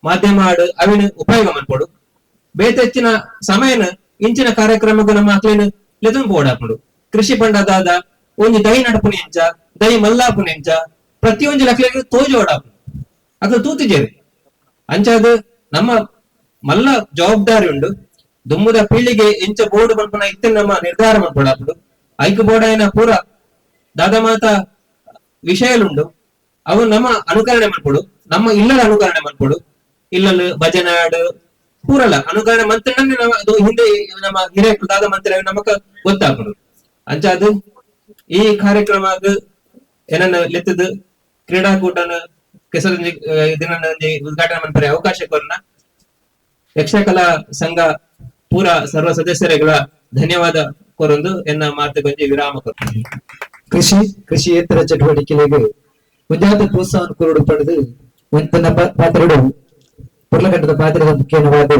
ಮಾಧ್ಯಮ ಆಡು ಅವಿನ ಉಪಯೋಗ ಮಾಡ್ಕೊಡು ಬೇತೆಚ್ಚಿನ ಸಮಯನ ಇಂಚಿನ ಕಾರ್ಯಕ್ರಮಗಳು ನಮ್ಮ ಅಕ್ಲೇನು ಲೆದು ಬೋಡಾಪುಡು ಕೃಷಿ ಪಂಡದಾದ ಒಂಜಿ ದೈ ನಡಪುನಿ ಎಂಚ ದೈ ಮಲ್ಲಾಪುನಿ ಎಂಚ ಪ್ರತಿಯೊಂದು ಲಕ್ಲೆಗೆ ತೋಜು ಓಡಾಪುಡು ಅಕ್ಲು ತೂತಿಜೇರಿ ಅಂಚಾದ ನಮ್ಮ ಮಲ್ಲ ಜವಾಬ್ದಾರಿ ಉಂಡು ದುಮ್ಮುದ ಪೀಳಿಗೆ ಎಂಚ ಬೋರ್ಡ್ ಮನ್ಪನ ಇತ್ತೆ ನಮ್ಮ ನಿರ್ಧಾರ ಮನ್ಪಡಾಪುಡು ಐಕ್ ಬೋರ್ಡ್ అయిన ಪೂರ ದಾದ ಮಾತ ವಿಷಯಲುಂಡು ಅವು ನಮ್ಮ ಅನುಕರಣೆ ಮನ್ಪಡು ನಮ್ಮ ಇಲ್ಲದ ಅನುಕರಣೆ ಮನ್ಪಡು ಇಲ್ಲಲು ಭಜನೆ ಹಾಡು ಪೂರಲ್ಲ ಅನುಕರಣೆ ಮಂತ್ರಿ ಅದು ಹಿಂದೆ ನಮ್ಮ ಹಿರಿಯ ದಾದ ಮಂತ್ರಿ ನಮಕ ಗೊತ್ತಾಪುಡು ಅಂಚ ಅದು ಈ ಕಾರ್ಯಕ್ರಮ ಏನನ್ನ ಲೆತ್ತದು ಕ್ರೀಡಾಕೂಟನ ಕೆಸರಂಜಿ ದಿನ ಉದ್ಘಾಟನೆ ಮನ್ಪರೆ ಅವಕಾಶ ಕೊರನ ಯಕ್ಷಕಲಾ ಸಂಘ ಪೂರ ಸರ್ವ ಸದಸ್ಯರುಗಳ ಧನ್ಯವಾದ ಕೊರೊಂದು ಎನ್ನ ಮಾತು ಕೊಂಚ ವಿರಾಮ ಕೊಡ್ತೀನಿ. ಕೃಷಿಯೇತರ ಚಟುವಟಿಕೆಗಳಿಗೆ ಮುಂಜಾತ ಪ್ರೋತ್ಸಾಹ ಕೊರಡು ಪಡೆದು ತನ್ನ ಪಾತ್ರಗಳು ಪುರ್ಲಗಂಡದ ಪಾತ್ರದ ಮುಖ್ಯವಾದ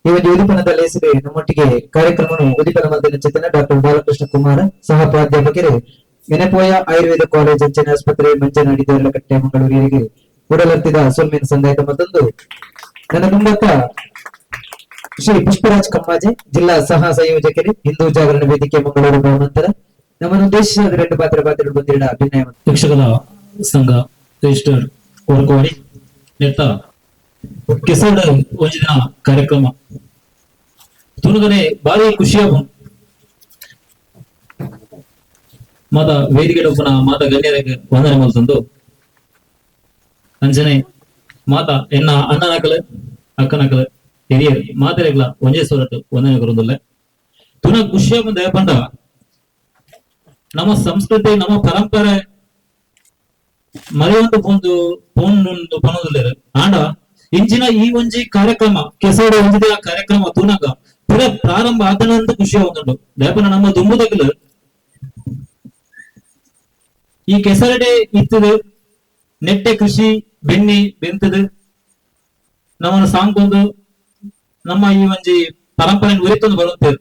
ಈ ಒಂದು ಉದಿಪನದ ಲೇಸಿಗೆ ನಮ್ಮೊಟ್ಟಿಗೆ ಕಾರ್ಯಕ್ರಮವನ್ನು ಉದಿಪನ ಮಲ್ದಿನ ಚಿತ್ತನ ಡಾಕ್ಟರ್ ಬಾಲಕೃಷ್ಣ ಕುಮಾರ ಸಹ ಪ್ರಾಧ್ಯಾಪಕರು ನೆನಪೋಯ ಆಯುರ್ವೇದ ಕಾಲೇಜ್ ಅಂಚನೆ ಆಸ್ಪತ್ರೆ ಮಂಚನಾಡಿ ದೇವರಕಟ್ಟೆ ಮಂಗಳೂರಿಗೆ ಕೂಡಲರ್ತಿದ ಸೋಲ್ಮೇನ್ ಸಂದಾಯದ ಮತ್ತೊಂದು ನನ್ನ ಮುಂಬತ್ತ ಶ್ರೀ ಪುಷ್ಪರಾಜ್ ಕಮ್ಮಾಜೆ ಜಿಲ್ಲಾ ಸಹ ಸಂಯೋಜಕರು ಹಿಂದೂ ಜಾಗರಣ ವೇದಿಕೆ ಮಂಗಳೂರು ಗ್ರಾಮಾಂತರ ನಮ್ಮನ್ನು ಉದ್ದೇಶಿಸಿದ ಎರಡು ಪಾತ್ರಗಳು ಬಂದಿಡ ಅಭಿನಯ ಯಕ್ಷಕಲಾ ಸಂಘ ರಿಜಿಸ್ಟರ್ ಕೋರ್ಕೋಡಿ ನೆತ್ತ ಕೆಸಡ ಒಂದಿನ ಕಾರ್ಯಕ್ರಮ ತುನುಗನೆ ಭಾರಿ ಖುಷಿಯ ಮಾತ ವೇದಿಕೆ ಒಪ್ಪನ ಮಾತ ಗಣ್ಯರಿಗೆ ವಂದನೆ ಮಲ್ತಂದು ಅಂಜನೆ ಮಾತ ಎನ್ನ ಅಣ್ಣನಕಲ ಅಕ್ಕನಕಲ ಹಿರಿಯರು ಮಾತರೆಗಳ ಒಂಜೇ ಸೋರಟ್ಟು ವಂದನೆ ಕೊರೋದಿಲ್ಲ ತುನ ಖುಷಿಯ ಮುಂದೆ ಪಂಡ ನಮ್ಮ ಸಂಸ್ಕೃತಿ ನಮ್ಮ ಪರಂಪರೆ ಮರೆಯೊಂದು ಪೋಂದು ಪನೋದಿಲ್ಲ ಆಂಡ ಇಂಚಿನ ಈ ಒಂಜಿ ಕಾರ್ಯಕ್ರಮ ಕೆಸೋಡು ಒಂದಿನ ಕಾರ್ಯಕ್ರಮ ತೂನಾಗ ಪುರ ಪ್ರಾರಂಭ ಆದನಂತ ಖುಷಿ ಆಗುಂಟು ದೇಪನ ನಮ್ಮ ದುಂಬುದಗಲು ಈ ಕೆಸರಡೆ ಇತ್ತದು ನೆಟ್ಟೆ ಕೃಷಿ ಬೆನ್ನಿ ಬೆಂತದು ನಮ್ಮನ್ನು ಸಾಂಗೊಂದು ನಮ್ಮ ಈ ಒಂಜಿ ಪರಂಪರೆ ಉರಿತೊಂದು ಬರುತ್ತೇವೆ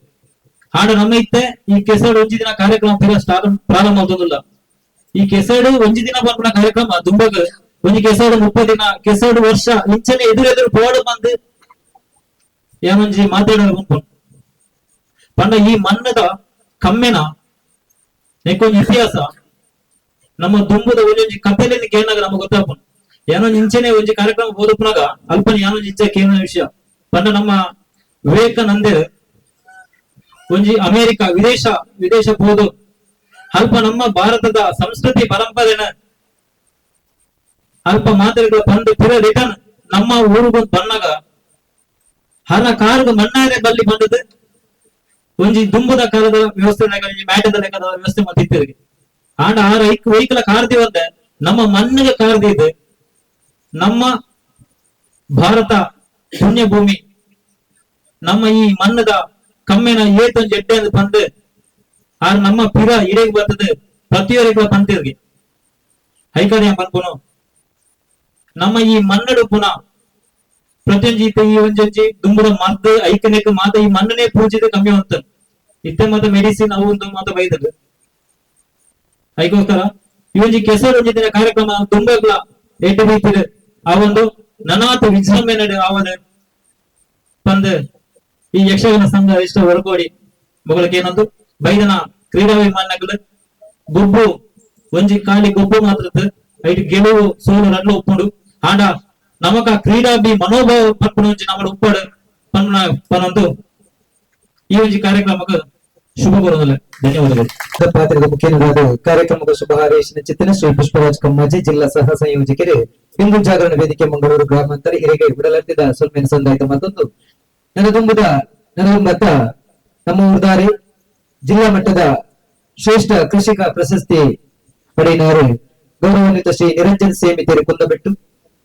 ಆಂಡ ನಮ್ಮ ಇತ್ತೆ ಈ ಕೆಸಡು ಒಂಜಿ ದಿನ ಕಾರ್ಯಕ್ರಮ ಪ್ರಾರಂಭ ಆಗುದಿಲ್ಲ ಈ ಕೆಸಡು ಒಂಜಿ ದಿನ ಬರ್ಪುನ ಕಾರ್ಯಕ್ರಮ ದುಂಬಗ ಒಂಜಿ ಕೆಸಡು 30 ದಿನ ಕೆಸಡು ವರ್ಷ ಇಂಚನೆ ಎದುರೆದುರು ಬೋರ್ಡ್ ಬಂದು ಯಾಮಂಜಿ ಮಾತಾಡೋದು ಉಂಟು ಪಂಡ ಈ ಮಣ್ಣದ ಕಮ್ಮೆನ ನೆಕ್ಕೊಂದು ಇತಿಹಾಸ ನಮ್ಮ ದುಂಬುದ ಒಂಜೊಂಜಿ ಕಥೆಲಿಂದ ಕೇನಾಗ ನಮಗೆ ಗೊತ್ತಾಪುನು ಏನೊಂದು ಇಂಚನೆ ಒಂಜಿ ಕಾರ್ಯಕ್ರಮ ಬೋಧಪುನಾಗ ಅಲ್ಪನ ಯಾನೊಂದು ಇಚ್ಛೆ ಕೇನ ವಿಷಯ ಪಂಡ ನಮ್ಮ ವಿವೇಕಾನಂದರು ಒಂಜಿ ಅಮೆರಿಕ ವಿದೇಶ ಬೋದು ಅಲ್ಪ ನಮ್ಮ ಭಾರತದ ಸಂಸ್ಕೃತಿ ಪರಂಪರೆನ ಅಲ್ಪ ಮಾತುಗಳು ಬಂದು ಪುರ ರಿಟರ್ನ್ ನಮ್ಮ ಊರಿಗೊಂದು ಬಣ್ಣಗ ಹರ ಕಾರ್ಗ ಮಣ್ಣಾರೆ ಬಲ್ಲಿ ಬಂದದ್ದು ಒಂಜಿ ದುಂಬುದ ಕಾಲದ ವ್ಯವಸ್ಥೆ ಮ್ಯಾಟದ ಲೆಕ್ಕದ ವ್ಯವಸ್ಥೆ ಮತ್ತಿತ್ತರಿಗೆ ಆಂಡ ಆರ ವೈಕಲ ಕಾರ್ದಿ ಬಂದ ನಮ್ಮ ಮಣ್ಣಿಗೆ ಕಾರ್ದಿ ಇದೆ ನಮ್ಮ ಭಾರತ ಪುಣ್ಯ ಭೂಮಿ ನಮ್ಮ ಈ ಮಣ್ಣದ ಕಮ್ಮಿನ ಏತೊಂದು ಎಡ್ಡೆ ಅಂತ ಬಂದು ಆರ್ ನಮ್ಮ ಪಿರ ಇಡೆಗೆ ಬರ್ತದೆ ಪ್ರತಿಯೊರಿಗೂ ಬಂತಿರ್ಗೆ ಹೈಕರ್ಯ ಬಂದ್ಕೊನು ನಮ್ಮ ಈ ಮಣ್ಣಡು ಪುನಃ ಪ್ರತಿಯೊಂದು ಈ ಒಂಜಿ ದುಂಬುದ ಮದ್ದು ಐಕನೇಕ ಮಾತ ಈ ಮಣ್ಣನೇ ಪೂಜಿದ ಕಮ್ಮಿ ಅಂತ ಇತ್ತೆ ಮತ್ತೆ ಮೆಡಿಸಿನ್ ಅವು ಒಂದು ಮಾತ ಬೈದದು ಐಕೋಸ್ಕರ ಈ ಒಂಜಿ ಕೆಸರು ಒಂಜಿ ದಿನ ಕಾರ್ಯಕ್ರಮ ದುಂಬಗ್ಲ ಏಟು ರೀತಿದೆ ಆ ಒಂದು ನನಾಥ ವಿಜೃಂಭಣೆ ಆವನ ಬಂದು ಈ ಯಕ್ಷಗಾನ ಸಂಘ ಇಷ್ಟ ಹೊರಗೋಡಿ ಮಗಳಿಗೆ ಏನಂದು ಬೈದನ ಕ್ರೀಡಾ ವಿಮಾನಗಳು ಗುಬ್ಬು ಒಂಜಿ ಖಾಲಿ ಗುಬ್ಬು ಮಾತ್ರ ಐದು ಗೆಲುವು ಸೋಲು ರಡ್ಲು ಉಪ್ಪುಂಡು ಆಂಡ ನಮಕ ಕ್ರೀಡಾ ಬಿ ಮನೋಭಾವ ಪರ್ಪುನ ಒಂಜಿ ನಮ್ಮ ಉಪ್ಪಡು ಪನ್ನಂತು ಈ ಒಂಜಿ ಕಾರ್ಯಕ್ರಮಕ್ಕೆ ಶುಭ ಕೋರುವುದಿಲ್ಲ. ಧನ್ಯವಾದಗಳು. ಪಾತ್ರದ ಮುಖ್ಯನಾದ ಕಾರ್ಯಕ್ರಮದ ಶುಭ ಹಾರೈಸಿನ ಚಿತ್ತನ ಶ್ರೀ ಪುಷ್ಪರಾಜ್ ಕಮ್ಮಾಜಿ ಜಿಲ್ಲಾ ಸಹ ಸಂಯೋಜಕರೇ ಹಿಂದೂ ಜಾಗರಣ ವೇದಿಕೆ ಮಂಗಳೂರು ಗ್ರಾಮಾಂತರ ಹಿರೇಗೆ ಬಿಡಲಾಗ್ತಿದ್ದ ಸೊಲ್ಮೇನ ಸಂದಾಯಿತ ಮತ್ತೊಂದು ನನಗುಂಬತ್ತ ನಮ್ಮ ಊರ್ದಾರಿ ಜಿಲ್ಲಾ ಮಟ್ಟದ ಶ್ರೇಷ್ಠ ಕೃಷಿಕ ಪ್ರಶಸ್ತಿ ಪಡೆಯಿನವರು ಗೌರವಾನ್ವಿತ ಶ್ರೀ ನಿರಂಜನ್ ಸೇಮಿತೇರು ಕುಂದಬೆಟ್ಟು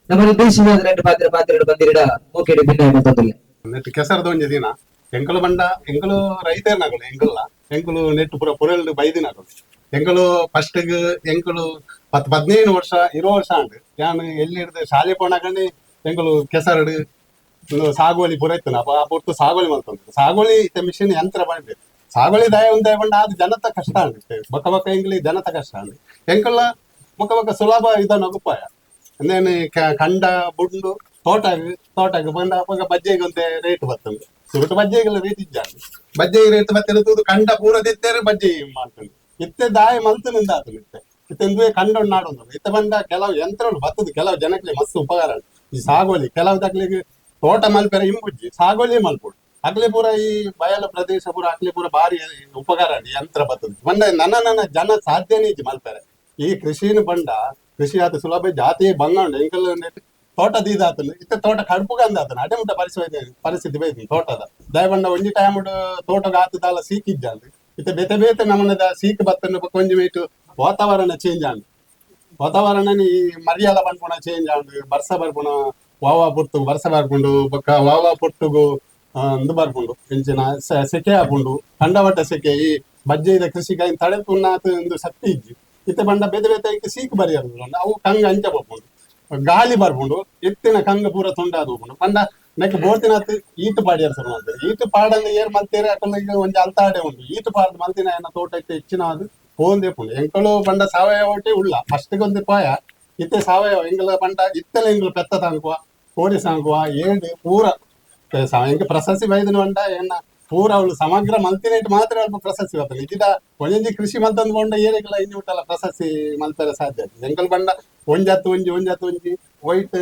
ನಮ್ಮ ಉದ್ದೇಶಿಸಿದ ಎರಡು ಪಾತ್ರಗಳು ಬಂದಿರಡ ಮೂಕೆಡೆ ಭಿನ್ನ ಮತ್ತೊಂದಿಲ್ಲ ನೆಟ್ಟು ಕೆಸರದ ಒಂಜಿ ದಿನ ಎಂಕಲು ಬಂಡ ಎಂಕಲು ರೈತರ್ನಗಳು ಎಂಕಲು ನೆಟ್ಟು ಪುರಲ್ ಬೈದಿನಗಳು ಎಂಕಲು ಫಸ್ಟ್ ಎಂಕಲು 15 ವರ್ಷ 20 ವರ್ಷ ಉಂಟು ಯಾನು ಎಲ್ಲಿ ಹಿಡ್ದು ಶಾಲೆ ಪೋಣಕಂಡು ಎಂಕಲು ಕೆಸರಡು ಸಾಗುವಳಿ ಪುರೈತನ ಆ ಪುರ್ತು ಸಾಗುವಳಿ ಮಾಡ್ಕೊಂಡು ಸಾಗುವಳಿ ಮಿಷಿನ್ ಯಂತ್ರ ಬಂಡೆ ಸಾಗುವಳಿ ದಯ ಬಂಡ ಅದು ಜನತ ಕಷ್ಟ ಉಂಟು ಬಕ್ಕ ಎಂಗ್ಲಿ ಜನತ ಕಷ್ಟ ಉಂಟು ಎಂಕಲ್ಲ ಮುಖ ಸುಲಭ ಇದನ್ನ ಉಪಾಯ ಅಂದೇನು ಕಂಡ ಬುಂಡು ತೋಟಗೆ ಬಂದ ಬಜ್ಜೆಗೆ ಒಂದೇ ರೇಟ್ ಬರ್ತದೆ ಸುರುಟು ಬಜ್ಜೆಗೆಲ್ಲ ರೇಟ್ ಇದ್ದಾನೆ ಬಜ್ಜೆಗೆ ರೇಟ್ ಬತ್ತಿರೋದು ಕಂಡ ಪೂರ ದಿತ್ತೇರೆ ಬಜ್ಜೆ ಮಾಡ್ತಾನೆ ಇತ್ತೆ ದಾಯ ಮಲ್ತನಿಂದ ಆತನ ಇತ್ತೆ ಕಂಡು ನಾಡೊಂದು ಇತ್ತ ಬಂದ ಕೆಲವು ಯಂತ್ರಗಳು ಬರ್ತದೆ ಕೆಲವು ಜನಕ್ಕೆ ಮಸ್ತ್ ಉಪಕಾರ ಈ ಸಾಗೋಲಿ ಕೆಲವು ತಕ್ಲಿಗೆ ತೋಟ ಮಲ್ಪೆರ ಇಂಬುಜ್ಜಿ ಸಾಗೋಲಿ ಮಲ್ಪುಡು ಅಕ್ಲೆ ಪೂರ ಈ ಬಯಲು ಪ್ರದೇಶ ಪೂರ ಅಕ್ಲೆ ಪೂರ ಬಾರಿ ಉಪಕಾರ ಯಂತ್ರ ಬರ್ತದೆ ಬಂದ ನನ್ನ ಜನ ಸಾಧ್ಯನೇ ಇಜ್ಜಿ ಮಲ್ತಾರೆ ಈ ಕೃಷಿನ ಬಂಡ ಕೃಷಿ ಆತ ಸುಲಭ ಜಾತಿ ಬಂಗಾಂಡ ಎಂಕಲ್ ತೋಟ ದೀದಾತನು ಇತ್ತ ತೋಟ ಕಡುಪುಗಂದ ಆತನು ಅಡೆ ಮುಟ್ಟ ಪರಿಸ್ಥಿತಿ ಬೈತಿ ತೋಟದ ದಯಬಂಡ ಒಂಜಿ ಟೈಮ್ ತೋಟಗ ಆತದಾಲ ಸೀಕಿಜ್ಜಾಂದು ಇತ್ತ ಬೇತೆ ಬೇತೆ ನಮ್ಮನದ ಸೀಕ್ ಬತ್ತನ್ನು ಕೊಂಚ ಮೇಟು ವಾತಾವರಣ ಚೇಂಜ್ ಆಂಡು ವಾತಾವರಣ ಈ ಮರ್ಯಾದ ಪಂಪುಣ ಚೇಂಜ್ ಆಂಡು ಬರ್ಸ ಬರ್ಪುಣ ವಾವಾ ಪುರ್ತು ಬರ್ಸ ಬರ್ಪುಂಡು ಬೊಕ್ಕ ವಾವಾ ಪುರ್ತುಗು ಇದು ಬರ್ಪುಂಡು ಎಂಚಿನ ಸೆಕೆ ಹಾಪುಂಡು ಕಂಡವಟ್ಟ ಸೆಕೆ ಈ ಬಜ್ಜೆದ ಕೃಷಿಕಾಯಿ ತಡೆಪುನ್ನಾತ ಒಂದು ಶಕ್ತಿ ಇಜ್ಜಿ ಇತ್ತೆ ಬಂಡ ಬೇತೆ ಬೇತೆ ಇಕ್ಕೆ ಸೀಕ್ ಬರಿಯರು ಅವು ಕಂಗ ಅಂಚ ಬರ್ಪುಂಡು ಗಾಳಿ ಬರ್ಪುಂಡು ಎತ್ತಿನ ಕಂಗ ಪೂರ ತುಂಡಾದು ಹೋಗ್ಕೊಂಡು ಪಂಡ ನೆಕ್ ಬೋರ್ತಿನತ್ ಈಟು ಪಾಡಿಯರ್ ಸರ್ ಮಾಡ್ತಾರೆ ಈಟು ಪಾಡಂದು ಏರ್ ಮಲ್ತೇರೆ ಅಕ್ಕಲಿಗೆ ಒಂದು ಅಲ್ತಾಡೆ ಉಂಟು ಈಟು ಪಾಡ್ದು ಮಲ್ತಿನ ಏನ ತೋಟಕ್ಕೆ ಹೆಚ್ಚಿನ ಅದು ಹೋಂದೆ ಪುಂಡು ಎಂಕಳು ಬಂಡ ಸಾವಯವ ಒಟ್ಟೆ ಉಳ್ಳ ಫಸ್ಟಿಗೆ ಒಂದು ಪಾಯ ಇತ್ತೆ ಸಾವಯವ ಎಂಗಳ ಬಂಡ ಇತ್ತಲೆ ಎಂಗಳು ಪೆತ್ತ ತಾಂಕುವ ಕೋಡಿ ಸಾಂಕುವ ಏಳು ಪೂರ ಎಂಕ ಪ್ರಶಸ್ತಿ ಬೈದನು ಬಂಡ ಏನ ಪೂರ ಅವಳು ಸಮಗ್ರ ಮಲ್ತಿನೇಟ್ ಮಾತ್ರ ಅಲ್ಪ ಪ್ರಶಸ್ತಿ ಬರ್ತದೆ ಇದಿದ ಒಂಜಿ ಕೃಷಿ ಮಲ್ತಂದು ಕೊಂಡ ಏರಿಗೆಲ್ಲ ಇನ್ನು ಉಂಟಲ್ಲ ಪ್ರಶಸ್ತಿ ಮಲ್ತಾರೆ ಸಾಧ್ಯ ಎಂಕಲ್ ಬಂಡ ಒಂಜತ್ತು ಒಂಜಿ ವೈಟ್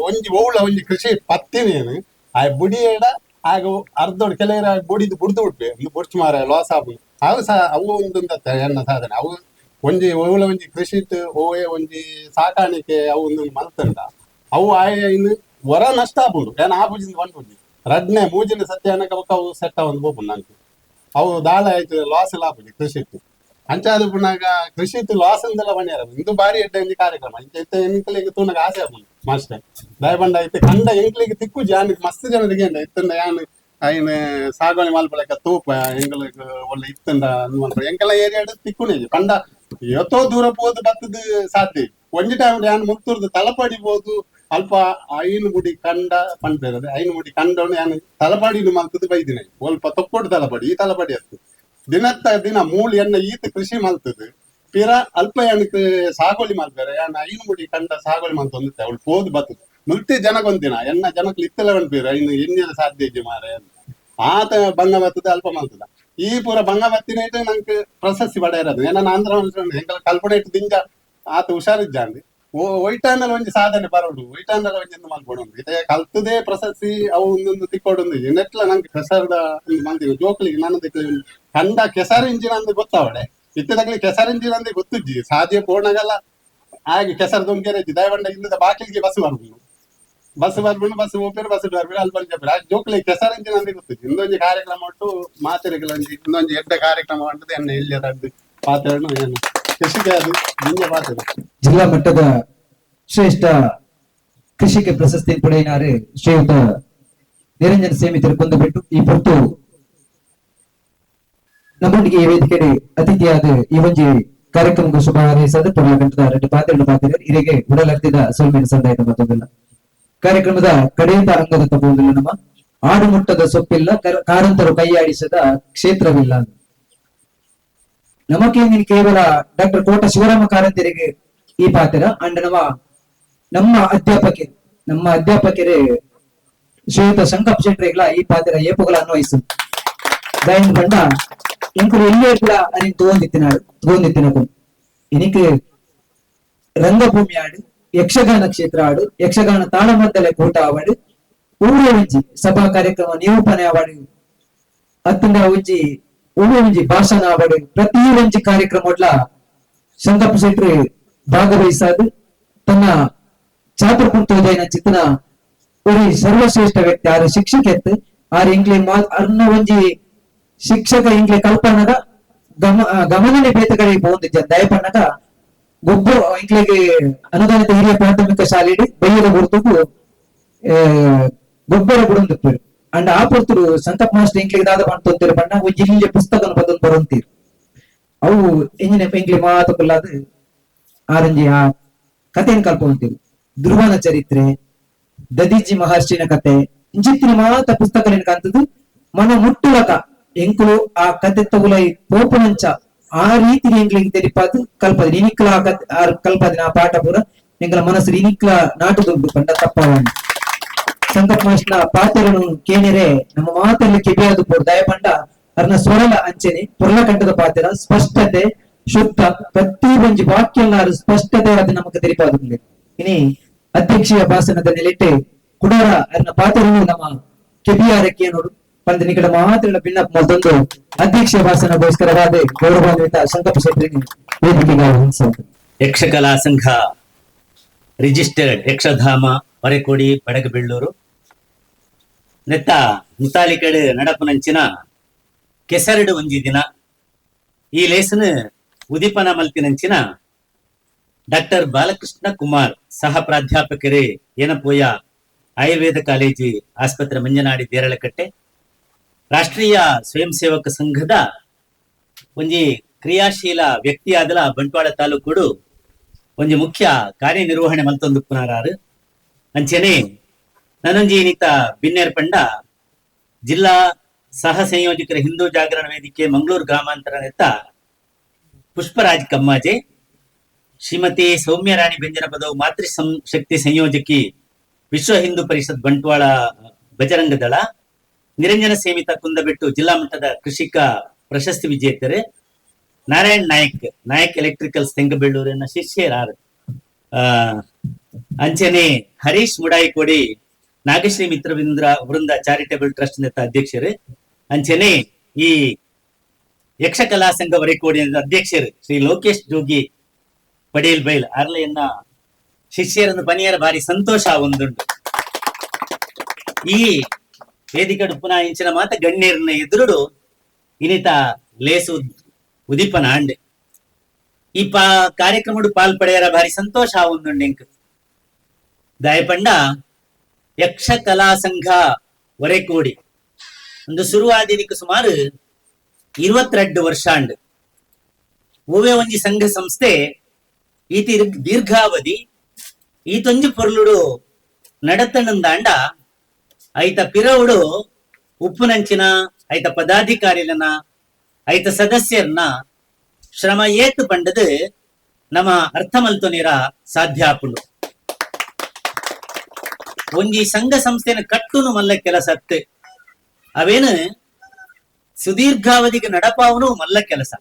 ಒಂಜಿ ಓವುಳ ಒಂಜಿ ಕೃಷಿ ಪತ್ತಿನೇನು ಆ ಬುಡಿ ಏಡ ಆಗ ಅರ್ಧೋಡ್ ಕೆಲವರ ಬುಡಿದು ಬುಡ್ದು ಬಿಟ್ವೆ ಒಂದು ಬುಡ್ಚು ಮಾರ ಲಾಸ್ ಆಗ ಅವು ಸಹ ಅವು ಒಂದು ಎಣ್ಣ ಸಾಧನೆ ಅವು ಒಂಜಿ ಓವುಳ ಒಂಜಿ ಕೃಷಿ ಓವೇ ಒಂಜಿ ಸಾಕಾಣಿಕೆ ಅವು ಒಂದು ಮಲ್ತಂಡ ಅವು ಆಯ ಇನ್ನು ಹೊರ ನಷ್ಟ ಆಪುಂಡು ಏನ ಆಪುಜಿಂದ ಬಂದ್ಬಿಡ್ಲಿ ರಡ್ನೆ ಮೂಜಿನ ಸತ್ಯಾನಕ ಅವು ಸೆಟ್ಟ ಒಂದು ಬೋಪುಂಡು ನಂಗೆ ಅವು ದಾಳ ಆಯ್ತು ಲಾಸ್ ಎಲ್ಲ ಆಪುಜಿ ಕೃಷಿ ಇತ್ತು ಅಂಚಾದ ಪುನಾಗ ಕೃಷಿ ಇತ್ತು ಲಾಸ್ ಅಂದೆಲ್ಲ ಬಣ್ಣ ಇದು ಬಾರಿ ಎಡ್ಡೆ ಒಂದು ಕಾರ್ಯಕ್ರಮ ಇಂತ ಎಂಕ್ಲಿಗೆ ತೂನಗ ಆಸೆ ಆಪುಂಡು ಮಾಸ್ಟರ್ ದಯಬಂಡ ಐತೆ ಕಂಡ ಎಂಕ್ಲಿಗೆ ತಿಕ್ಕು ಜಾನಿಗೆ ಮಸ್ತ್ ಜನರಿಗೆ ಇತ್ತಂಡ ಯಾನ್ ಐನ್ ಸಾಗುವಳಿ ಮಾಲ್ಪಳಕ ತೂಪ ಎಂಗಳಿಗೆ ಒಳ್ಳೆ ಇತ್ತಂಡ ಎಂಕೆಲ್ಲ ಏರಿಯಾಡ ತಿಕ್ಕುನೇ ಪಂಡ ಎತ್ತೋ ದೂರ ಹೋದ್ ಬತ್ತದ ಸಾಧ್ಯ ಒಂಜಿ ಟೈಮ್ ಯಾನ್ ಮುತ್ತೂರ್ದು ತಲಪಡಿಬೋದು ಅಲ್ಪ ಐನು ಮುಡಿ ಕಂಡ ಪಂಪೇರದೆ ಐನು ಮುಡಿ ಕಂಡವನು ಯಾನ್ ತಲಪಡಿನು ಮಲ್ತದ್ದು ಬೈದಿನ ಸ್ವಲ್ಪ ತೊಕ್ಕೊಡು ತಲಪಡಿ ಈ ತಲಪಡಿ ಅತ್ತು ದಿನ ಮೂಳು ಎಣ್ಣ ಈತ ಕೃಷಿ ಮಲ್ತದ್ದು ಪಿರ ಅಲ್ಪ ಎಣ್ಣಕ್ಕೆ ಸಾಗೋಳಿ ಮಲ್ಪೇರೆ ಯಾನ್ ಐನು ಮುಡಿ ಕಂಡ ಸಾಗೋಳಿ ಮಲ್ತ ಒಂದಿತ್ತೆ ಅವಳು ಹೋದ್ ಬತ್ತದು ಮುಲ್ತಿ ಜನಗೊಂದಿನ ಎನ್ನ ಜನಕ್ಕೆ ಇತ್ತಲ ಪಂಪೇರ ಇನ್ನು ಎಣ್ಣೆಲ್ಲ ಸಾಧ್ಯ ಇಜ್ಜಿ ಮಾರ ಆತ ಬಂಗ ಬರ್ತದೆ ಅಲ್ಪ ಮಲ್ತದ ಈ ಪೂರ ಬಂಗ ಬತ್ತಿನ ನಂಗೆ ಪ್ರಶಸ್ತಿ ಪಡೆಯರದು ಏನ ಆಂಧ್ರ ಹೆಂಗಲ ಕಲ್ಪನೆ ಇಟ್ಟು ದಿಂಜ ಆತ ಹುಷಾರಿದ್ದಾಂಡಿ ಒಯ್ಟಾನಲ್ಲಿ ಒಂಜಿ ಸಾಧನೆ ಬರೋಡು ಒಯ್ಟಾನಲ್ಲಿ ಒಂಜಿ ಮಲ್ಪೊಡು ಇದೇ ಕಲ್ತದೇ ಪ್ರಶಸ್ತಿ ಅವು ಒಂದೊಂದು ತಿಕ್ಕೊಡೊಂದು ನೆಟ್ಲ ನಂಗೆ ಕೆಸರದ ಮಂದಿ ಜೋಕ್ಲಿಗೆ ನನ್ನ ದಿಕ್ಕಲಿ ಕಂಡ ಕೆಸರು ಇಂಜಿನ್ ಅಂದ್ ಗೊತ್ತಾವಡೆ ಇತ್ತದಾಗ್ಲಿ ಕೆಸರು ಇಂಜಿನ್ ಅಂದೇ ಗೊತ್ತಿಜ್ಜಿ ಸಾಧ್ಯ ಪೂರ್ಣಗಲ್ಲ ಹಾಗೆ ಕೆಸರು ತುಂಬಿಕೆ ದಯವಂಡ ಇಲ್ಲದ ಬಾಕಿಲಿಗೆ ಬಸ್ ಬರ್ಬೋದು ಬಸ್ ಹೋಗ್ತಾರೆ ಬಸ್ ಬರ್ಬೇಕು ಅಲ್ಲಿ ಬಂದು ಆ ಜೋಕ್ಲಿ ಕೆಸರು ಇಂಜಿನ್ ಅಂದೇ ಗೊತ್ತಿಜ್ಜಿ ಇನ್ನೊಂದು ಕಾರ್ಯಕ್ರಮ ಒಟ್ಟು ಮಾತೆರೆಗಳಂಜಿ ಇನ್ನೊಂದು ಎಡ್ಡ ಕಾರ್ಯಕ್ರಮ ಮಾಡ್ತದೆ ಎನ್ನ ಇಲ್ಲಿ ಅದದ್ದು ಪಾತ್ರೆಯನ್ನು ಏನು ಕೃಷಿಗೆ ಅದು ನಿಂಗೆ ಪಾತ್ರೆ ಜಿಲ್ಲಾ ಮಟ್ಟದ ಶ್ರೇಷ್ಠ ಕೃಷಿಗೆ ಪ್ರಶಸ್ತಿ ಪಡೆಯಿನಾರೆ ಶ್ರೀಯುತ ನಿರಂಜನ ಸೇಮಿತರು ಕೊಂದುಬಿಟ್ಟು ಈ ಪೊತ್ತು ನಮ್ಮೊಂದಿಗೆ ಈ ವೇದಿಕೆಗೆ ಅತಿಥಿಯಾದ ಈ ಒಂಜಿ ಕಾರ್ಯಕ್ರಮಕ್ಕೆ ಶುಭ ಹಾರೈಸದ ಪುನಃ ಎರಡು ಪಾತ್ರೆ ಇರಿಗೆ ಉಡಲರ್ತಿದ ಸೋಲ್ಮೇನ ಸಂದಾಯದ ಮತ್ತೊಂದಿಲ್ಲ ಕಾರ್ಯಕ್ರಮದ ಕಡೆಯಿಂದ ಅಂಗದ ತಪ್ಪುವುದಿಲ್ಲ ನಮ್ಮ ಆಡು ಮುಟ್ಟದ ಸೊಪ್ಪಿಲ್ಲ ಕಾರಂತರು ಕೈಯಾಡಿಸದ ಕ್ಷೇತ್ರವಿಲ್ಲ ನಮಕ್ಕೆ ಕೇವಲ ಡಾಕ್ಟರ್ ಕೋಟ ಶಿವರಾಮ ಕಾರಂತರಿಗೆ ಈ ಪಾತ್ರ ಅಂಡ್ ನಮ್ಮ ಅಧ್ಯಾಪಕರೇ ಶ್ರೀಯುತ ಶಂಕಪ್ ಶೆಟ್ರಿಗಳ ಈ ಪಾತ್ರ ಏಪುಗಳ ಅನ್ವಯಿಸು ದಯನ್ ಬಂಡ ಎಂಕುಲು ಎಲ್ಲಿಯೇ ಕೂಡ ಅರಿನ್ ತಗೊಂಡಿತ್ತಿನ ಇನಿಕ್ ರಂಗಭೂಮಿ ಆಡು ಯಕ್ಷಗಾನ ಕ್ಷೇತ್ರ ಆಡು ಯಕ್ಷಗಾನ ತಾಳಮದ್ದಲೆ ಕೂಟ ಆವಾಡು ಊರೇ ಒಂಜಿ ಸಭಾ ಕಾರ್ಯಕ್ರಮ ನಿರೂಪಣೆ ಆವಾಡು ಅತ್ತಂಡ ಒಂಜಿ ಭಾಷಣ ಆವಾಡು ಪ್ರತಿ ಒಂಜಿ ಕಾರ್ಯಕ್ರಮ ಶಂಕಪ್ಪ ಶೆಟ್ಟಿ ಭಾಗವಹಿಸದು ತನ್ನ ಚಾತ್ರ ಕುಂತೋದೈನ ಚಿತ್ತನ ഒരു സർവശ്രേഷ്ഠ ವ್ಯಕ್ತಿ ಆರು ಶಿಕ್ಷಕ ಆರು ಇಂಗ್ಲಿ ಅರ್ನ ಒಂಜಿ ಶಿಕ್ಷಕ ಇಂಗ್ಲಿ ಕಲ್ಪನದ ಗಮನನೆ ಬೇತಗಳಿಗೆ ಪೋಂದಿದ್ದ ದಯಪಣ್ಣಗ ಗೊಬ್ಬರ ಇಂಗ್ಲಿಗೆ ಅನುದಾನಿತ ಹಿರಿಯ ಪ್ರಾಥಮಿಕ ಶಾಲೆಡಿ ಬೈಯದ ಗುರುತುಗು ಗೊಬ್ಬರ ಬಿಡೊಂದಿಪ್ಪರು ಅಂಡ್ ಆ ಪೊರ್ತರು ಸಂಕಪ್ ಮಾಸ್ಟರ್ ಇಂಗ್ಲಿಗೆ ದಾದ ಪಂತೊಂತಿರು ಬಣ್ಣ ಒಂಜಿ ಇಲ್ಲಿಯ ಪುಸ್ತಕ ಬದಲು ಬರೋಂತೀರು ಅವು ಎಂಜಿನ ಇಂಗ್ಲಿ ಮಾತುಕಲ್ಲಾದ ಆರಂಜಿ ಆ ಕಥೆಯನ್ನು ಕಲ್ಪೊಂತೀರು ಧ್ರುವನ ಚರಿತ್ರೆ ದದೀಜಿ ಮಹರ್ಷಿನ ಕತೆ ಇಂಚಿತ್ತಿನ ಮಾತ ಪುಸ್ತಕ ಕಂತದ್ದು ಮನ ಮುಟ್ಟುಲಕ ಎಂಕುಲು ಆ ಕತೆ ತಗುಲೈ ಪೋಪುನಂಚ ಆ ರೀತಿ ಎಂಗ್ಲಿಗೆ ತೆರಿಪಾದು ಕಲ್ಪದ ಇನಿಕ್ಲ ಕಲ್ಪದಿನ ಆ ಪಾಠ ಪೂರ ಎಂಗಳ ಮನಸ್ಸು ಇನಿಕ್ಲ ನಾಟುದುಂಟು ಕಂಡ ತಪ್ಪವಣ್ಣ ಸಂಕಪ್ ಮಾಸ್ಟರ್ನ ಪಾತ್ರನು ಕೇಳಿರೆ ನಮ್ಮ ಮಾತಲ್ಲಿ ಕಿಬಿಯಾದು ಪೂರ್ ದಯಪಂಡ ಅರ್ನ ಸ್ವರಲ ಅಂಚನೆ ಪುರ್ಲ ಕಂಠದ ಪಾತ್ರ ಸ್ಪಷ್ಟತೆ ಶುದ್ಧ ಪ್ರತಿ ಒಂಜಿ ವಾಕ್ಯಲ್ಲಾರು ಸ್ಪಷ್ಟತೆ ಅದು ನಮಗೆ ತೆರಿಪಾದು ಇನಿ ಅಧ್ಯಕ್ಷೀಯ ಭಾಷಣದ ನೆಲೆಟ್ಟೆ ಕುಡಾರ ಅರ್ನ ಪಾತ್ರನು ನಮ್ಮ ಕೆಬಿಆರಕ್ಕೆ ನೋಡು ಪಂದ ನಿಕಟ ಮಾತ್ರ ಭಿನ್ನಪ್ ಮತ್ತೊಂದು ಅಧ್ಯಕ್ಷ ಭಾಷಣಗೋಸ್ಕರವಾದ ಗೌರವಾನ್ವಿತ ಸಂಕಲ್ಪ ಶೆಟ್ಟಿ ವೇದಿಕೆಗೆ ಆಹ್ವಾನಿಸುವುದು. ಯಕ್ಷಕಲಾ ಸಂಘ ರಿಜಿಸ್ಟರ್ಡ್ ಯಕ್ಷಧಾಮ ಹೊರೆಕೋಡಿ ಬಡಗಬೆಳ್ಳೂರು ನೆತ್ತ ಮುತಾಲಿಕಡ್ ನಡಪನಂಚಿನ ಕೆಸರಡು ಒಂಜಿ ದಿನ ಈ ಲೇಸನ್ ಉದಿಪನ ಮಲ್ತಿನಂಚಿನ ಡಾಕ್ಟರ್ ಬಾಲಕೃಷ್ಣ ಕುಮಾರ್ ಸಹ ಪ್ರಾಧ್ಯಾಪಕರೇ ಏನಪೋಯ ಆಯುರ್ವೇದ ಕಾಲೇಜು ಆಸ್ಪತ್ರೆ ಮಂಜನಾಡಿ ದೇರಳಕಟ್ಟೆ ರಾಷ್ಟ್ರೀಯ ಸ್ವಯಂ ಸೇವಕ ಸಂಘದ ಒಂಜಿ ಕ್ರಿಯಾಶೀಲ ವ್ಯಕ್ತಿ ಆದಲ ಬಂಟ್ವಾಳ ತಾಲೂಕು ಒಂಜಿ ಮುಖ್ಯ ಕಾರ್ಯನಿರ್ವಹಣೆ ಮಲ್ತೊಂದು ಪುನರಾರು ಅಂಚೆನೆ ನನಂಜಿ ನಿತ ಬಿನ್ನೇರ್ ಪಂಡ ಜಿಲ್ಲಾ ಸಹ ಸಂಯೋಜಕರ ಹಿಂದೂ ಜಾಗರಣ ವೇದಿಕೆ ಮಂಗಳೂರು ಗ್ರಾಮಾಂತರ ನೆತ್ತ ಪುಷ್ಪರಾಜ್ ಕಮ್ಮಾಜೆ ಶ್ರೀಮತಿ ಸೌಮ್ಯ ರಾಣಿ ಬೆಂಜನ ಪದವು ಮಾತೃ ಶಕ್ತಿ ಸಂಯೋಜಕಿ ವಿಶ್ವ ಹಿಂದೂ ಪರಿಷತ್ ಬಂಟ್ವಾಳ ಬಜರಂಗ ದಳ ನಿರಂಜನ ಸೇಮಿತ ಕುಂದಬೆಟ್ಟು ಜಿಲ್ಲಾ ಮಟ್ಟದ ಕೃಷಿಕ ಪ್ರಶಸ್ತಿ ವಿಜೇತರು ನಾರಾಯಣ್ ನಾಯಕ್ ಎಲೆಕ್ಟ್ರಿಕಲ್ಸ್ ತೆಂಗಬೆಳ್ಳೂರಿನ ಶಿಷ್ಯರಾರು ಅಂಚನೆ ಹರೀಶ್ ಮುಡಾಯಿಕೋಡಿ ನಾಗಶ್ರೀ ಮಿತ್ರ ವೃಂದ ಚಾರಿಟೇಬಲ್ ಟ್ರಸ್ಟ್ ನೆತ್ತ ಅಧ್ಯಕ್ಷರು ಅಂಚನೆ ಈ ಯಕ್ಷಕಲಾ ಸಂಘ ಹೊರೆಕೋಡಿ ಅಧ್ಯಕ್ಷರು ಶ್ರೀ ಲೋಕೇಶ್ ಜೋಗಿ ಪಡೇಲ್ ಬೈಲ್ ಅರ್ಲೆಯನ್ನ ಶಿಷ್ಯರನ್ನು ಪನಿಯರ ಭಾರಿ ಸಂತೋಷ ಒಂದುಂಟು. ಈ ವೇದಿಕೆ ಪುನಃ ಇಂಚಿನ ಮಾತ ಗಣ್ಯರನ್ನ ಎದುರುಡು ಇನಿತ ಲೇಸು ಉದಿಪನ ಅಂಡೆ ಈ ಕಾರ್ಯಕ್ರಮ ಪಾಲ್ಪಡೆಯರ ಭಾರಿ ಸಂತೋಷ ಒಂದುಂಡು ಎಂಕ್ ದಯಪಂಡ ಯಕ್ಷಕಲಾ ಸಂಘ ಹೊರೆಕೋಡಿ ಒಂದು ಶುರುವಾದಿನಿಕ್ ಸುಮಾರು 22 ವರ್ಷ ಅಂಡ್ ಓವೇ ಒಂಜಿ ಸಂಘ ಸಂಸ್ಥೆ ಈತಿ ದೀರ್ಘಾವಧಿ ಈತೊಂಜಿ ಪೊರ್ಲುಡು ನಡತನಂದಾಂಡ ಐತ ಪಿರವುಡು ಉಪ್ಪುನಂಚಿನ ಐತ ಪದಾಧಿಕಾರಿಲನ ಐತ ಸದಸ್ಯರನ್ನ ಶ್ರಮ ಏತು ಪಂಡದು ನಮ್ಮ ಅರ್ಥ ಮಲ್ತೊನಿರ ಸಾಧ್ಯ ಆಪುಂಡು. ಒಂಜಿ ಸಂಘ ಸಂಸ್ಥೆನ ಕಟ್ಟುನು ಮಲ್ಲ ಕೆಲಸ ಅವೇನು ಸುದೀರ್ಘಾವಧಿಗೆ ನಡಪಾವನು ಮಲ್ಲ ಕೆಲಸ.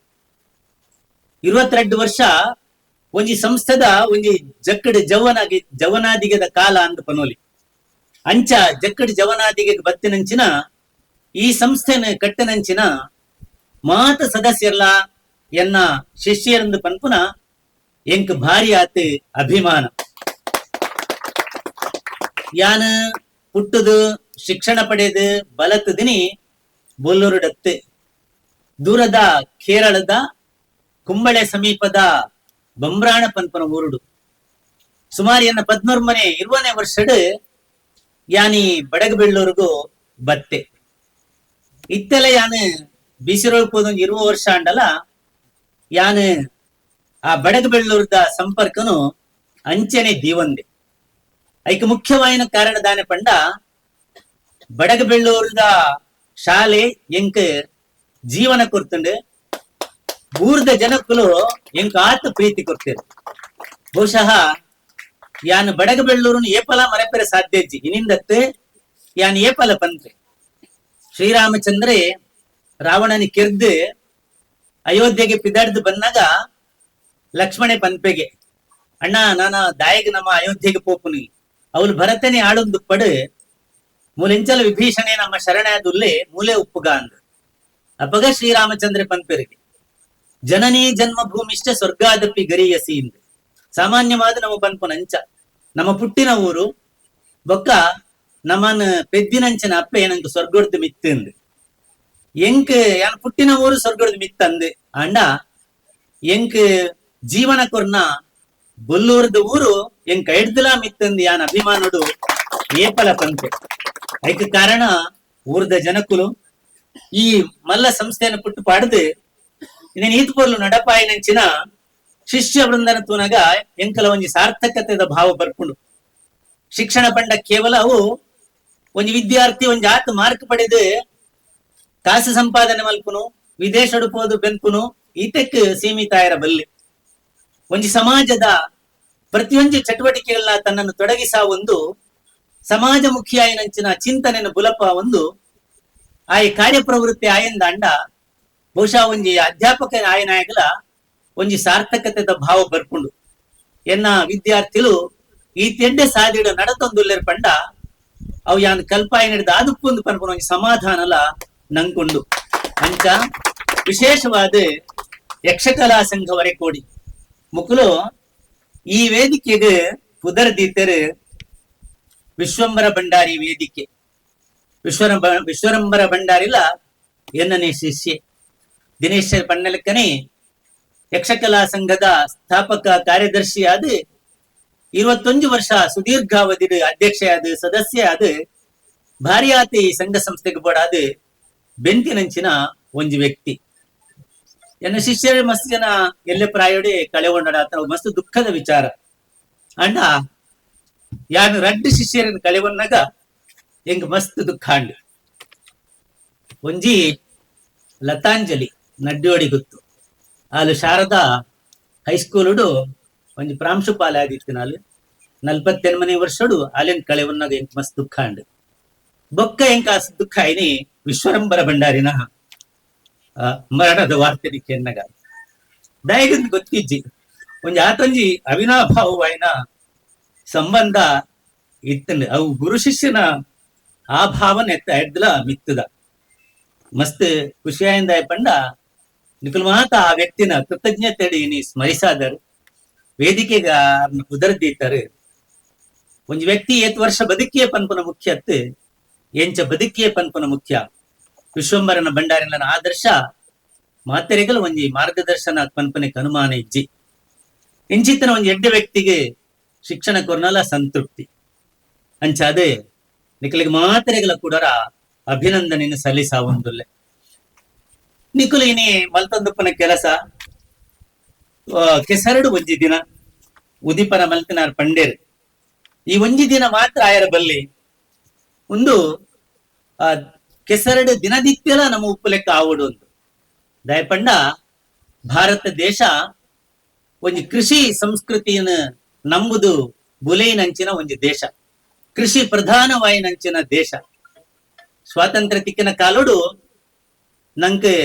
22 ವರ್ಷ ಒಂಜಿ ಸಂಸ್ಥೆದ ಒಂಜಿ ಜಕ್ಕಡ್ ಜವನಾದಿಗೆದ ಕಾಲ ಅಂತ ಪನೋಲಿ ಅಂಚ ಜಕ್ಕಡ್ ಜವನಾದಿಗೆ ಬತ್ತಿನಂಚಿನ ಈ ಸಂಸ್ಥೆನ ಕಟ್ಟನಂಚಿನ ಮಾತ ಸದಸ್ಯರ್ಲ ಎನ್ನ ಶಿಷ್ಯರಂದು ಪನ್ಪುನ ಎಂಕ್ ಭಾರಿ ಆತ್ ಅಭಿಮಾನ. ಯಾನ್ ಪುಟ್ಟದು ಶಿಕ್ಷಣ ಪಡೆದು ಬಲತ್ ದಿನಿ ಬೋಲ್ಲೂರುಡತ್ತೆ ದೂರದ ಕೇರಳದ ಕುಂಬಳೆ ಸಮೀಪದ ಬಂಬ್ರಾಣ ಪನ್ಪನ ಊರುಡು ಸುಮಾರು ಎನ್ನ 13ನೇ ವರ್ಷಡ್ ಯಾನಿ ಬಡಗಬೆಳ್ಳೂರಿಗೂ ಬತ್ತೆ ಇತ್ತೆಲ್ಲ ಯಾನ್ ಬಿಸಿರೋಳ್ಪೋದೊಂದು 20 ವರ್ಷ ಅಂಡಲ ಯಾನ್ ಆ ಬಡಗಬೆಳ್ಳೂರದ ಸಂಪರ್ಕನು ಅಂಚನೆ ದೀವಂದೆ ಐಕ ಮುಖ್ಯವಾಯಿನ ಕಾರಣ ದಾನೆ ಪಂಡ ಬಡಗಬೆಳ್ಳೂರದ ಶಾಲೆ ಎಂಕ್ ಜೀವನ ಕೊರ್ತುಂಡು ಊರ್ದ ಜನಕ್ಕಲು ಎಂಕ್ ಆತ ಪ್ರೀತಿ ಕೊಡ್ತೇರು. ಬಹುಶಃ ಯಾನ್ ಬಡಗಬೆಳ್ಳೂರನ್ನು ಏಪಲ ಮರೆಪೆರೆ ಸಾಧ್ಯಜ್ಜಿ ಇನಿಂದತ್ತು ಯಾನ್ ಏಪಲ ಪಂತ್ರೆ ಶ್ರೀರಾಮಚಂದ್ರೆ ರಾವಣನಿ ಕೆರ್ದು ಅಯೋಧ್ಯೆಗೆ ಪಿದಾಡ್ದು ಬಂದಾಗ ಲಕ್ಷ್ಮಣೆ ಪನ್ಪೆಗೆ ಅಣ್ಣ ನಾನ ದಾಯಗ್ ನಮ್ಮ ಅಯೋಧ್ಯೆಗೆ ಪೋಪುನಿ ಅವಳು ಭರತನೇ ಆಳೊಂದು ಪಡು ಮೂಲೆಂಚಲ ವಿಭೀಷಣೆ ನಮ್ಮ ಶರಣಾದುಲ್ಲೆ ಮೂಲೆ ಉಪ್ಪುಗ ಅಂದ್ ಅಪಗ ಶ್ರೀರಾಮಚಂದ್ರ ಪನ್ಪೆರಿಗೆ ಜನನೀ ಜನ್ಮಭೂಮಿಷ್ಟ ಸ್ವರ್ಗಾದಪ್ಪಿ ಗರಿಯಸಿ ಇಂದ್ ಸಾಮಾನ್ಯವಾದ ನಮ್ಮ ಪನ್ಪುನಂಚ ನಮ್ಮ ಪುಟ್ಟಿನ ಊರು ಬೊಕ್ಕ ನಮ್ಮನ್ ಪೆದ್ದಿನಂಚನ ಅಪ್ಪ ಏನಂಕ ಸ್ವರ್ಗಡ್ದು ಮಿತ್ತಂದ್ ಎಂಕ್ ಯಾನ್ ಪುಟ್ಟಿನ ಊರು ಸ್ವರ್ಗಡ್ದು ಮಿತ್ತಂದ್ ಅಂಡ ಎಂಕ್ ಜೀವನ ಕೊರ್ನ ಬೊಲ್ಲೂರ್ದ ಊರು ಎಂಕ್ ಎಡ್ದಲಾ ಮಿತ್ತಂದ್ ಯಾನ್ ಅಭಿಮಾನುಡು ಏಪಲ ಪಂಪೆ ಐಕ ಕಾರಣ ಊರ್ದ ಜನಕುಲು ಈ ಮಲ್ಲ ಸಂಸ್ಥೆಯನ್ನು ಪುಟ್ಟು ಪಾಡ್ದು ಇದನ್ನ ಈತ್ ಪೊರ್ಲು ನಡಪಾಯಿನಂಚಿನ ಶಿಷ್ಯ ವೃಂದನ ತೂನಗ ಎಂಕಲ ಒಂಜಿ ಸಾರ್ಥಕತೆದ ಭಾವ ಬರ್ಪುಂಡು. ಶಿಕ್ಷಣ ಪಂಡ ಕೇವಲ ಅವು ಒಂಜಿ ವಿದ್ಯಾರ್ಥಿ ಒಂಜಿ ಆತ್ ಮಾರ್ಕ್ ಪಡೆದು ಕಾಸು ಸಂಪಾದನೆ ಮಲ್ಪುನು ವಿದೇಶ ಪೋದು ಬೆನ್ಪುನು ಈತಕ್ ಸೀಮಿತ ಆಯರ ಬಲ್ಲಿ ಒಂಜಿ ಸಮಾಜದ ಪ್ರತಿಯೊಂದು ಚಟುವಟಿಕೆಗಳನ್ನ ತನ್ನನ್ನು ತೊಡಗಿಸ ಒಂದು ಸಮಾಜಮುಖಿಯಾಯಿನಂಚಿನ ಚಿಂತನೆನ ಬುಲಪ ಒಂದು ಆಯ ಕಾರ್ಯಪ್ರವೃತ್ತಿ ಆಯಂದ ಅಂಡ ಬಹುಶಃ ಒಂಜಿ ಅಧ್ಯಾಪಕ ಆಯನಾಯಗಲ ಒಂಜಿ ಸಾರ್ಥಕತೆದ ಭಾವ ಬರ್ಪುಂಡು. ಎನ್ನ ವಿದ್ಯಾರ್ಥಿಗಳು ಈ ತೆಡ್ಡೆ ಸಾದಿಡ ನಡತೊಂದುಲ್ಲೆರ್ ಪಂಡ ಅವು ಯಾನ್ ಕಲ್ಪಾಯ ನಡೆದ ಅದಕ್ಕೊಂದು ಪನ್ಪನ ಒಂಜಿ ಸಮಾಧಾನಲ ನಂಗುಂಡು. ಅಂಚ ವಿಶೇಷವಾದ ಯಕ್ಷಕಲಾ ಸಂಘ ವರೆಕೋಡಿ ಮುಕ್ಲು ಈ ವೇದಿಕೆಗೆ ಪುದರ್ದೀತರು ವಿಶ್ವಂಬರ ಭಂಡಾರಿ ವೇದಿಕೆ. ವಿಶ್ವರಂಬರ ಭಂಡಾರಿಲ ಎನ್ನನೇ ಶಿಷ್ಯೆ ದಿನೇಶ್ ಪಣ್ಣಲಕ್ಕನೆ ಯಕ್ಷಕಲಾ ಸಂಘದ ಸ್ಥಾಪಕ ಕಾರ್ಯದರ್ಶಿ ಆದ 21 ವರ್ಷ ಸುದೀರ್ಘಾವಧಿ ಅಧ್ಯಕ್ಷ ಆದ ಸದಸ್ಯ ಆದ ಭಾರಿ ಆತ ಈ ಸಂಘ ಸಂಸ್ಥೆಗೆ ಬೋಡಾದ ಬೆಂತಿನಂಚಿನ ಒಂಜಿ ವ್ಯಕ್ತಿ. ಎನ್ನ ಶಿಷ್ಯರ ಮಸ್ತ್ ಜನ ಎಲ್ಲೆ ಪ್ರಾಯೋಡೆ ಕಳೆಗೊಂಡಾತ ಮಸ್ತ್ ದುಃಖದ ವಿಚಾರ. ಅಂಡ ಯಾನು ರಡ್ಡು ಶಿಷ್ಯರನ್ನು ಕಳೆವನ್ನಾಗ ಹೆಂಗ್ ಮಸ್ತ್ ದುಃಖ ಅಂಡ್. ಒಂಜಿ ಲತಾಂಜಲಿ ನಡ್ಡಿಯೋಡಿ ಗೊತ್ತು ಅಲ್ಲಿ ಶಾರದಾ ಹೈಸ್ಕೂಲುಡು ಒಂಜಿ ಪ್ರಾಂಶುಪಾಲ ಆದಿತ್ತು ನಾಲ್ 48 ವರ್ಷಡು ಅಲ್ಲಿನ ಕಳೆವನ್ನಾಗ ಹೆಂಗ್ ಮಸ್ತ್ ದುಃಖ ಅಂಡ್. ಬೊಕ್ಕ ಹೆಂಗ್ ಆ ದುಃಖ ಐನಿ ವಿಶ್ವರಂಬರ ಭಂಡಾರಿನ ಮರಣದ ವಾರ್ತೆನಿಕೆ ಎನ್ನಗ ದಯಗಂದು ಗೊತ್ತಿಜ್ಜಿ ಒಂಜಿ ಆತೊಂಜಿ ಅವಿನಾಭಾವವಾಯಿನ ಸಂಬಂಧ ಇತ್ತಂಡು ಅವು ಗುರು ಶಿಷ್ಯನ ಆ ಭಾವನೆ ಎಡ್ಲ ಮಿತ್ತದ ಮಸ್ತ್ ಖುಷಿಯಾಯಿಂದ ಪಂಡ ನಿಖಲ್ ಮಾತ ಆ ವ್ಯಕ್ತಿನ ಕೃತಜ್ಞತೆ ನೀ ಸ್ಮರಿಸಾದರು ವೇದಿಕೆಗ ಉದರ್ದೀತಾರೆ. ಒಂಜಿ ವ್ಯಕ್ತಿ ಏತ್ ವರ್ಷ ಬದುಕಿಯೇ ಪನ್ಪುನ ಮುಖ್ಯ ಅತ್ತು ಎಂಚ ಬದುಕಿಯೇ ಪನ್ಪುನ ಮುಖ್ಯ. ವಿಶ್ವಂಬರನ ಭಂಡಾರಿನ ಆದರ್ಶ ಮಾತೆರೆಗಲು ಒಂಜಿ ಮಾರ್ಗದರ್ಶನ ಪನ್ಪನೆಗೆ ಅನುಮಾನ ಇಜ್ಜಿ. ಇಂಚಿತ್ತನ ಒಂಜಿ ಎಡ್ಡೆ ವ್ಯಕ್ತಿಗೆ ಶಿಕ್ಷಣ ಕೊರ್ನಲ ಸಂತೃಪ್ತಿ ಅಂಚಾದೆ ನಿಖಲಿಗೆ ಮಾತೆರೆಗಲ ಕೂಡ ಅಭಿನಂದನೆಯನ್ನು ಸಲ್ಲಿಸಾವಂದುಲ್ಲೆ. ನಿಖಲು ಇನಿ ಮಲ್ತೊಂದುಪ್ಪನ ಕೆಲಸ ಕೆಸರಡು ಒಂಜಿ ದಿನ ಉದಿಪನ ಮಲ್ತಿನಾರ್ ಪಂಡೇರು ಈ ಒಂಜಿ ದಿನ ಮಾತ್ರ ಆಯರ ಬಲ್ಲಿ ಒಂದು ಕೆಸರಡು ದಿನದಿತ್ಯಲ ನಮ್ಮ ಉಪ್ಪು ಲೆಕ್ಕ ಆವಡು ಒಂದು ದಯಪಂಡ ಭಾರತ ದೇಶ ಒಂಜಿ ಕೃಷಿ ಸಂಸ್ಕೃತಿಯನ್ನು ನಂಬುದು ಬುಲೆಯಿನಂಚಿನ ಒಂಜಿ ದೇಶ, ಕೃಷಿ ಪ್ರಧಾನವಾಯಿನಂಚಿನ ದೇಶ. ಸ್ವಾತಂತ್ರ್ಯ ತಿಕ್ಕಿನ ಕಾಲೋಡು ನಂಗೆ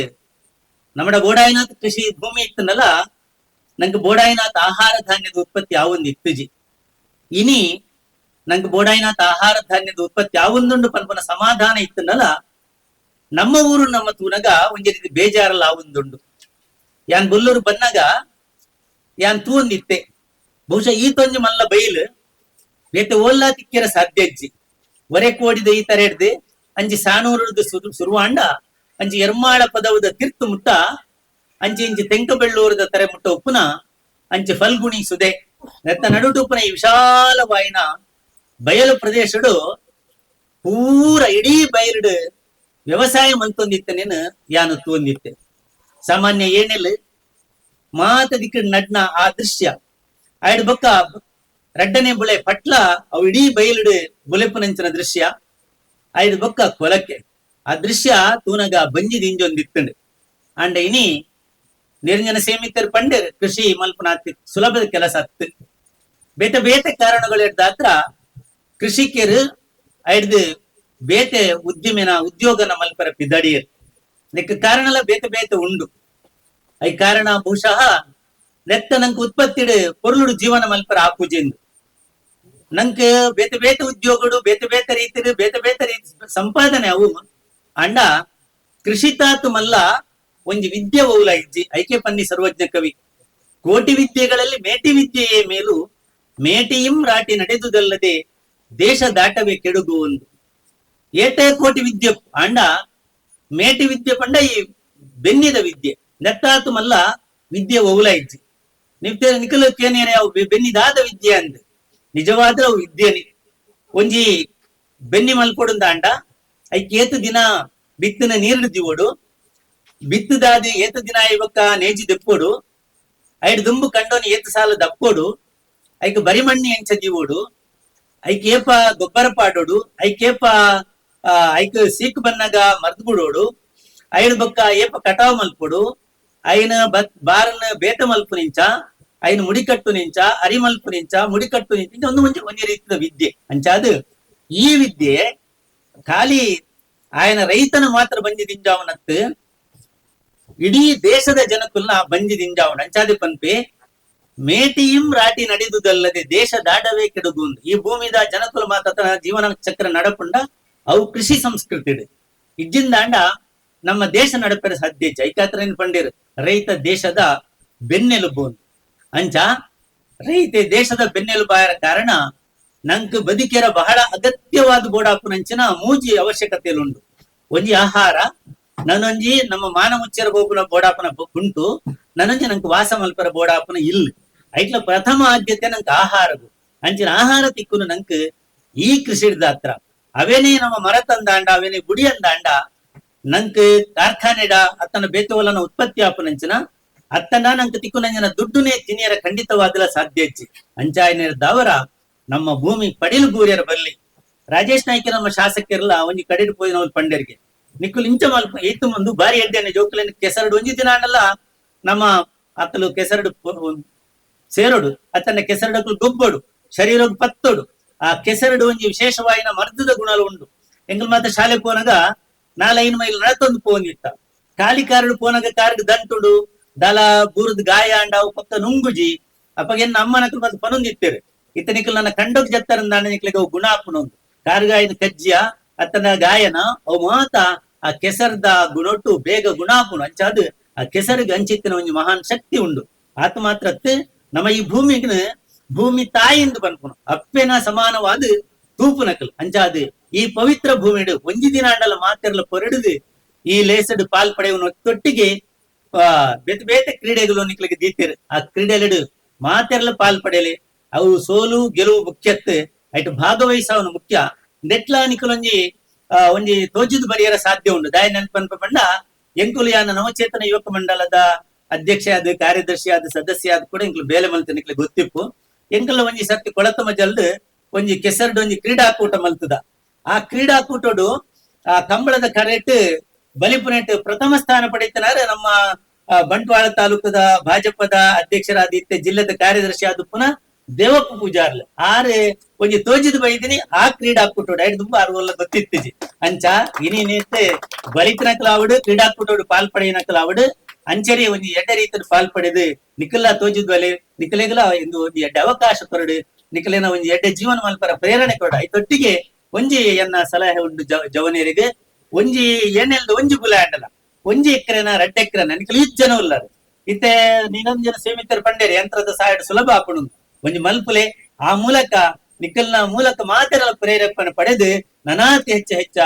ನಮ್ಮಡ ಬೋಡಾಯಿನಾಥ್ ಕೃಷಿ ಭೂಮಿ ಇತ್ತನಲ್ಲ, ನಂಗೆ ಬೋಡಾಯಿನಾಥ್ ಆಹಾರ ಧಾನ್ಯದ ಉತ್ಪತ್ತಿ ಯಾವೊಂದು ಇತ್ತುಜಿ. ಇನಿ ನಂಗೆ ಬೋಡಾಯಿನಾಥ್ ಆಹಾರ ಧಾನ್ಯದ ಉತ್ಪತ್ತಿ ಯಾವೊಂದುಂಡು ಪನ್ಪನ ಸಮಾಧಾನ ಇತ್ತನಲ್ಲ, ನಮ್ಮ ಊರು ನಮ್ಮ ತೂನಗ ಒಂಜಿ ರೀತಿ ಬೇಜಾರಲ್ಲ ಆವೊಂದುಂಡು. ಯಾನ್ ಬೊಲ್ಲೂರು ಬನ್ನಾಗ ಯಾನ್ ತೂಂದಿತ್ತೆ ಬಹುಶಃ ಈ ತೊಂಜಿ ಮಲ್ಲ ಬೈಲು ಬೇತೆ ಓಲ್ಲಾ ತಿಕ್ಕಿರ ಸಾಧ್ಯಜ್ಜಿ ಒರೆ ಕೋಡಿದ ಈ ತರ ಹಿಡ್ದು ಅಂಜಿ ಸಾನೂರದ ಸುರುವಾಂಡ ಅಂಜಿ ಎರ್ಮಾಳ ಪದವದ ತಿರ್ತು ಮುಟ್ಟ ಅಂಜಿ ಇಂಜಿ ತೆಂಕಬೆಳ್ಳೂರದ ತರೆ ಮುಟ್ಟ ಉಪ್ಪುನ ಅಂಚಿ ಫಲ್ಗುಣಿ ಸುದೆ ನೆತ್ತ ನಡುಟುಪ್ಪನ ಈ ವಿಶಾಲವಾಯಿನ ಬಯಲು ಪ್ರದೇಶಡು ಪೂರ ಇಡೀ ಬಯಲು ವ್ಯವಸಾಯ ಮಂತೊಂದಿತ್ತನೇನು ಯಾನು ತೂಂದಿತ್ತೆ. ಸಾಮಾನ್ಯ ಏನೆಲ್ಲ ಮಾತ ದಿಕ್ಕ ನಡ್ನ ಆ ದೃಶ್ಯ ಆಯ್ಡ್ ಬೊಕ್ಕ ರಡ್ಡನೆ ಬುಳೆ ಪಟ್ಲ ಅವು ಇಡೀ ಬಯಲು ಬುಲೆಪುನಂಚಿನ ದೃಶ್ಯ ಆಯ್ದು ಬೊಕ್ಕ ಕೊಲಕ್ಕೆ ಆ ದೃಶ್ಯ ತೂನಗ ಬಂಜಿ ದಿಂಜೊಂದಿತ್ತಂಡು. ಅಂಡ ಇನಿ ನಿರಂಜನ ಸೇಮಿತರು ಪಂಡೇರು ಕೃಷಿ ಮಲ್ಪನಾತಿ ಸುಲಭದ ಕೆಲಸ ಅತ್ತು. ಬೇತೆ ಬೇತೆ ಕಾರಣಗಳು ಹಿಡ್ದಾತ್ರ ಕೃಷಿಕರು ಐಡ್ದು ಬೇತೆ ಉದ್ಯಮಿನ ಉದ್ಯೋಗನ ಮಲ್ಪರ ಪಿದಡಿಯರು ನೆಕ್ಕ ಕಾರಣಲ ಬೇತೆ ಬೇತೆ ಉಂಡು. ಐ ಕಾರಣ ಬಹುಶಃ ನೆತ್ತ ನಂಗೆ ಉತ್ಪತ್ತಿಡು ಪೊರ್ಲುಡು ಜೀವನ ಮಲ್ಪರ ಆಪುಜೆಂದು ನಂಗೆ ಬೇತೆ ಬೇತೆ ಉದ್ಯೋಗಗಳು ಬೇತೆ ಬೇತೆ ರೀತಿ ಬೇತೆ ಬೇತೆ ರೀತಿ ಸಂಪಾದನೆ ಅವು ಅಂಡ ಕೃಷಿ ತಾತು ಮಲ್ಲ ಒಂಜಿ ವಿದ್ಯೆ ಓಲ ಇಜ್ಜಿ ಐಕೆ ಪನ್ನಿ ಸರ್ವಜ್ಞ ಕವಿ ಕೋಟಿ ವಿದ್ಯೆಗಳಲ್ಲಿ ಮೇಟಿ ವಿದ್ಯೆಯೇ ಮೇಲು ಮೇಟಿಯಂ ರಾಟಿ ನಡೆದುದಲ್ಲದೆ ದೇಶ ದಾಟವೇ ಕೆಡುಗು ಒಂದು ಏಟೇ ಕೋಟಿ ವಿದ್ಯೆ ಅಂಡ ಮೇಟಿ ವಿದ್ಯೆ ಪಂಡ ಈ ಬೆನ್ನಿದ ವಿದ್ಯೆ ನೆತ್ತಾತು ಮಲ್ಲ ವಿದ್ಯೆ ಓಲ ಇಜ್ಜಿ ನಿಖಲಕ್ಕೇನೇನೆ ಅವು ಬೆನ್ನಿದಾದ ವಿದ್ಯೆ ಅಂದ ನಿಜವಾದ್ರೆ ಅವು ವಿದ್ಯೆನಿ ಒಂಜಿ ಬೆನ್ನಿ ಮಲ್ಪೊಡುಂದ ಅಂಡ ಐಕ್ ಏತು ದಿನ ಬಿತ್ತನ ನೀರು ದಿವೋಡು ಬಿತ್ತದಾದಿ ಏತು ದಿನ ಇವಕ್ಕ ನೇಜಿ ದೆಪ್ಪೋಡು ಐಡ್ ದುಂಬು ಕಂಡೋನಿ ಏತು ಸಾಲ ದಪ್ಪೋಡು ಐಕ್ ಬರಿಮಣ್ಣಿ ಎಂಚ ದಿವೋಡು ಐಕ್ ಏಪ ಗೊಬ್ಬರ ಪಾಡೋಡು ಐಕೇಪ ಐಕ್ ಸೀಕ್ ಬನ್ನಗ ಮರ್ದ್ ಬಿಡೋಡು ಐಡ್ ಬೊಕ್ಕ ಏಪ ಕಟಾವ್ ಮಲ್ಪೊಡು ಐನ ಬಾರನ ಬೇತ ಮಲ್ಪು ನಿಂಚ ಐನ ಮುಡಿಕಟ್ಟು ನಿಂಚ ಅರಿ ಮಲ್ಪು ನಿಂಚ ಮುಡಿಕಟ್ಟು ನಿಂಚ ಒಂದು ಮುಂಚೆ ಒಂದೇ ರೀತಿಯ ವಿದ್ಯೆ ಅಂಚಾದು ಈ ವಿದ್ಯೆ ಖಾಲಿ ಆಯನ ರೈತನ ಮಾತ್ರ ಬಂಜಿ ದಿಂಜಾವನತ್ತು ಇಡೀ ದೇಶದ ಜನಕ್ಕುಲ್ಲ ಬಂಜಿ ದಿಂಜಾವನ ಅಂಚಾದೆ ಪನ್ಪೆ ಮೇಟಿയും ರಾಟಿ ನಡೆದುದಲ್ಲದೆ ದೇಶ ದಾಡವೇ ಕೆಡುಗುಂದು ಈ ಭೂಮಿದ ಜನಕುಲ ಮಾತನ ಜೀವನ ಚಕ್ರ ನಡಪುಂಡ ಅವು ಕೃಷಿ ಸಂಸ್ಕೃತಿ ಇಜ್ಜಿಂದಾಂಡ ನಮ್ಮ ದೇಶ ನಡಪರ ಸಾಧ್ಯ ಐಕಾತ್ರ ಪಂಡಿರ್ ರೈತ ದೇಶದ ಬೆನ್ನೆಲುಬು ಅಂಚ ರೈತ ದೇಶದ ಬೆನ್ನೆಲುಬು ಆಯರ ಕಾರಣ ನಂಗೆ ಬದುಕಿರ ಬಹಳ ಅಗತ್ಯವಾದ ಬೋಡಾಪುನಂಚಿನ ಮೂಜಿ ಅವಶ್ಯಕತೆಯಲ್ಲುಂಟು ಒಂಜಿ ಆಹಾರ ನನ್ನೊಂಜಿ ನಮ್ಮ ಮಾನವಚ್ಚರ ಗೋಪುನ ಬೋಡಾಪನ ಉಂಟು ನನ್ನೊಂಜಿ ನಂಗೆ ವಾಸ ಮಲ್ಪರ ಬೋಡಾಪನ ಇಲ್ಲ ಐಟ್ಲ ಪ್ರಥಮ ಆದ್ಯತೆ ನಂಗೆ ಆಹಾರದು ಅಂಚಿನ ಆಹಾರ ತಿಕ್ಕುನು ನಂಗೆ ಈ ಕೃಷಿ ಹತ್ರ ಅವೇನೇ ನಮ್ಮ ಮರ ತಂದಾಂಡ ಅವೇನೇ ಗುಡಿ ಅಂದಾಂಡ ನಂಗೆ ಕಾರ್ಖಾನೆಡ ಅತ್ತನ ಬೇತೋಲನ ಉತ್ಪತ್ತಿ ಆಪನಂಚಿನ ಅತ್ತನ ನಂಗೆ ತಿಕ್ಕುನಂಜನ ದುಡ್ಡುನೇ ತಿನಿಯರ ಖಂಡಿತವಾದಲ ಸಾಧ್ಯ ಹೆಚ್ಚಿ ಅಂಚಾಯನ ದಾವರ ನಮ್ಮ ಭೂಮಿ ಪಡಿಲು ಗೂರ್ಯರ ಬಲ್ಲಿ ರಾಜೇಶ್ ನಾಯ್ಕ ನಮ್ಮ ಶಾಸಕರೆಲ್ಲ ಒಂಜಿ ಕಡೆಡು ಪೋಯಿ ನಾವು ಪಂಡರಿಗೆ ನಿಕ್ಕುಲು ಇಂಚ ಮಲ್ಪ ಏತು ಮುಂದು ಬಾರಿ ಎಡ್ಡೆನೆ ಜೋಕುಲೆನ ಕೆಸರಡು ಒಂಜಿ ದಿನ ಅಂಡಲ್ಲ ನಮ್ಮ ಅತ್ತಲು ಕೆಸರಡು ಸೇರೋಡು ಅತ್ತನ ಕೆಸರಡಕ್ಕಲು ಗೊಬ್ಬಡು ಶರೀರ ಪತ್ತೋಡು ಆ ಕೆಸರಡು ಒಂಜಿ ವಿಶೇಷವಾಯಿನ ಮರ್ದದ ಗುಣಲು ಉಂಡು ಎಂಗಲ್ ಮಾತ ಶಾಲೆ ಪೋನಾಗ 4-5 ಮೈಲ್ ನಡತೊಂದು ಪೋನಿತ್ತ ಕಾಲಿ ಕಾರಡು ಪೋನಾಗ ಕಾರಡು ದಂಟುಡು ದಲ ಬೂರದ ಗಾಯ ಅಂಡ ಅವು ಪಕ್ಕ ನುಂಗುಜಿ ಅಪ್ಪಗೆನ್ನ ಅಮ್ಮನಕ್ಕಲು ಮತ್ತೆ ಪನೊಂದಿತ್ತೇರು ಇತ್ತ ನಿಕ್ಕಲು ನನ್ನ ಕಂಡೋಗ್ ಜತ್ತರಂದಾಂಡ ನಿಕ್ಲಿಗೆ ಅವು ಗುಣ ಹಾಪುನೊಂದು ಕಾರ್ಗಾಯನ ಕಜ್ಜಿಯ ಅತ್ತನ ಗಾಯನ ಅವು ಮಾತ ಆ ಕೆಸರದ ಗುಣೊಟ್ಟು ಬೇಗ ಗುಣ ಹಾಪುನು ಅಂಚಾದು ಆ ಕೆಸರಿಗೆ ಅಂಚಿತ್ತಿನ ಒಂದು ಮಹಾನ್ ಶಕ್ತಿ ಉಂಡು ಆತ ಮಾತ್ರ ನಮ್ಮ ಈ ಭೂಮಿ ತಾಯಿಯಿಂದ ಬನ್ಪುನು ಅಪ್ಪೆನ ಸಮಾನವಾದ ತೂಪುನಕಲ್ ಅಂಚಾದು ಈ ಪವಿತ್ರ ಭೂಮಿಡು ಒಂಜಿ ದಿನ ಅಂಡಲ ಮಾತೆರ್ಲ ಪೊರಡುದು ಈ ಲೇಸಡು ಪಾಲ್ ಪಡೆಯುವ ತೊಟ್ಟಿಗೆ ಬೇತೆ ಬೇತೆ ಕ್ರೀಡೆಗಳು ನಿಕ್ಲಿಗೆ ದೀತಿರು ಆ ಕ್ರೀಡೆಲೆಡು ಮಾತೆರ್ಲ ಪಾಲ್ ಪಡೆಯಲಿ ಅವು ಸೋಲು ಗೆಲುವು ಮುಖ್ಯತ್ ಐಟ್ ಭಾಗವಹಿಸವನು ಮುಖ್ಯ ನೆಟ್ಲ ನಿಕಲೊಂಜಿ ಒಂಜಿ ತೋಜಿದ್ ಬರಿಯರ ಸಾಧ್ಯ ಉಂಡು ದಾಯ ನೆನಪನ್ಪ ಪಂಡ ಎಂಕುಲು ಯಾನ ನವಚೇತನ ಯುವಕ ಮಂಡಲದ ಅಧ್ಯಕ್ಷ ಆದ ಕಾರ್ಯದರ್ಶಿ ಆದ ಸದಸ್ಯ ಆದ ಕೂಡ ಇಂಕ್ಲು ಬೇಲೆ ಮಲ್ತ ನಿಕ್ಲೆ ಗೊತ್ತಿಪ್ಪು ಎಂಕಲ್ಲ ಒಂಜಿ ಸರ್ತಿ ಕೊಳತಮ ಜಲ್ದು ಒಂಜಿ ಕೆಸರ್ಡು ಒಂಜಿ ಕ್ರೀಡಾಕೂಟ ಮಲ್ತದ ಆ ಕ್ರೀಡಾಕೂಟಡು ಆ ಕಂಬಳದ ಕರೆಟ್ ಬಲಿಪುನೆಟ್ ಪ್ರಥಮ ಸ್ಥಾನ ಪಡೆಯುತ್ತಾರ ನಮ್ಮ ಬಂಟ್ವಾಳ ತಾಲೂಕದ ಭಾಜಪದ ಅಧ್ಯಕ್ಷರಾದಿತ್ಯ ಜಿಲ್ಲೆದ ಕಾರ್ಯದರ್ಶಿ ಆದ ಪುನಃ ದೇವಪ್ಪ ಪೂಜಾರ್ಲ ಆರೆ ಒಂಜಿ ತೋಜಿದ್ ಬೈದಿನಿ ಆ ಕ್ರೀಡಾಕೂಟೋಡು ಐದು ತುಂಬಾ ಅರ್ವಲ್ಲ ಗೊತ್ತಿತ್ತಿಜಿ ಅಂಚ ಇನಿನೇತೆ ಬಲಿತನಕಲಾವಡು ಕ್ರೀಡಾಕೂಟೋಡು ಪಾಲ್ಪಡೆಯನಕಲಾವಡು ಅಂಚರಿ ಒಂಜಿ ಎಡ್ಡ ರೀತಿಯ ಪಾಲ್ಪಡೆದು ನಿಖಲ ತೋಜಿದ್ ಬಲೆ ನಿಖಲೆಗಲ ಎಂದು ಒಂಜಿ ಎಡ್ಡ ಅವಕಾಶ ಕೊರಡು ನಿಖಲೇನ ಒಂಜಿ ಎಡ್ಡ ಜೀವನ ಮಲ್ಪರ ಪ್ರೇರಣೆ ಕೊರಡು ಐತೊಟ್ಟಿಗೆ ಒಂಜಿ ಎನ್ನ ಸಲಹೆ ಉಂಡು ಜವನಿಯರಿಗೆ ಒಂಜಿ ಏನೆಲ್ದು ಒಂಜಿ ಗುಲ ಅಂಡಲ ಒಂಜಿ ಎಕರೆನ 2 ಎಕರೆನ ನಿಖಲು ಜನ ಉಲ್ಲಾರು ಇತ್ತೆ ನೀನೊಂದು ಜನ ಸೀಮಿತರ ಪಂಡೇರಿ ಯಂತ್ರದ ಸಹಾಯ ಸುಲಭ ಹಾಪುಣು ಒಂಜಿ ಮಲ್ಪುಲೆ ಆ ಮೂಲಕ ನಿಖಲ್ನ ಮೂಲಕ ಮಾತೆರಲ ಪ್ರೇರೇಪಣೆ ಪಡೆದು ನನಾತಿ ಹೆಚ್ಚ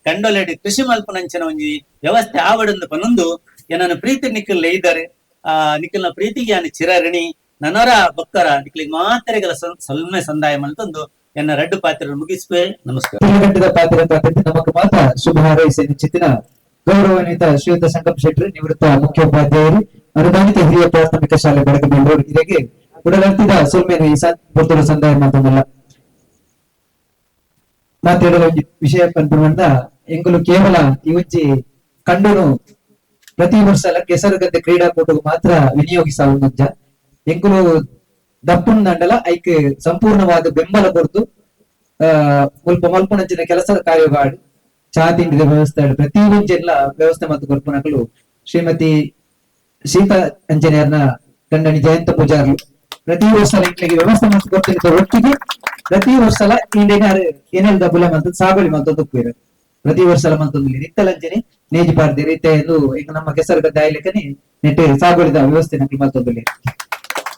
ಕಂಡೊಲೆಡು ಕೃಷಿ ಮಲ್ಪನಂಚನ ಒಂಜಿ ವ್ಯವಸ್ಥೆ ಆವಡಂದು ಪನೊಂದು ಏನನ್ನ ಪ್ರೀತಿ ನಿಖಲ್ ಇದ್ದಾರೆ ಆ ನಿಖಲ್ನ ಪ್ರೀತಿಗೆ ಯಾನ ಚಿರಋಣಿ ನನರ ಬಕ್ಕರ ನಿಖಲಿಗೆ ಮಾತೆರೆಗಳ ಸಲ್ಮೆ ಸಂದಾಯ ಮಲ್ತೊಂದು ಎನ್ನ ರಡ್ಡು ಪಾತ್ರ ಮುಗಿಸುವೆ ನಮಸ್ಕಾರ ತಿರುಗಂಟದ ಪಾತ್ರ ನಮಗೆ ಮಾತ್ರ ಶುಭ ಹಾರೈಸಿ ನಿಶ್ಚಿತಿನ ಗೌರವಾನ್ವಿತ ಶ್ರೀಯುತ ಸಂಗಮ್ ಶೆಟ್ಟಿ ನಿವೃತ್ತ ಮುಖ್ಯೋಪಾಧ್ಯಾಯರು ಅನುದಾನಿತ ಹಿರಿಯ ಪ್ರಾಥಮಿಕ ಶಾಲೆ ಬೆಳಗಬೆಳ್ಳೂರು ಇದಕ್ಕೆ ಉಡಲಂತಿದ ಸೊಲ್ಮೇನು ಈ ಪುತ್ತೂರು ಸಂದಾಯ ಮಾತೊಂದಲ್ಲ ಮಾತಾಡುವ ವಿಷಯ ಪಂಪುಂಡ ಎಂಗುಲು ಕೇವಲ ಇವಜ್ಜಿ ಕಂಡುನು ಪ್ರತಿ ವರ್ಷ ಕೆಸರುಗದ್ದೆ ಕ್ರೀಡಾಕೂಟವು ಮಾತ್ರ ವಿನಿಯೋಗಿಸುವಂಜ ಎಂಕುಲು ದಪ್ಪುಂಡಲ ಐಕ್ ಸಂಪೂರ್ಣವಾದ ಬೆಂಬಲ ಕೊಡ್ತು ಮುಲ್ಪ ಮಲ್ಪುನಂಚಿನ ಕೆಲಸ ಕಾರ್ಯಗಾಡು ಚಾ ತಿಂಡಿದ ವ್ಯವಸ್ಥೆ ಪ್ರತಿ ಒಂಜೆಲ್ಲ ವ್ಯವಸ್ಥೆ ಮತ್ತು ಕೊಲ್ಪನಕಲು ಶ್ರೀಮತಿ ಸೀತಾ ಅಂಜನೇಯರ್ನ ಗಂಡನಿ ಜಯಂತ ಪೂಜಾರ್ಲು ಪ್ರತಿ ವರ್ಷ ಇಂಟ್ಲಿಗೆ ವ್ಯವಸ್ಥೆ ಮತ್ತು ಕೊಡ್ತಿದ್ದ ಒಟ್ಟಿಗೆ ಪ್ರತಿ ವರ್ಷ ಇಂಡಿಯನ್ ಏನೆಲ್ಲ ದಬ್ಬುಲ ಮಂತ ಸಾಗುಳಿ ಮಂತ ತುಕ್ಕಿರು ಪ್ರತಿ ವರ್ಷ ಮಂತೊಂದು ನಿತ್ತಲಂಜನೆ ನೇಜಿ ಪಾರ್ದಿ ರೀತಿ ಈಗ ನಮ್ಮ ಕೆಸರುಗದ್ದೆ ಆಯ್ಲಿಕ್ಕನೆ ನೆಟ್ಟೆ ಸಾಗುಳಿದ ವ್ಯವಸ್ಥೆ ನಕಲು ಮತ್ತೊಂದು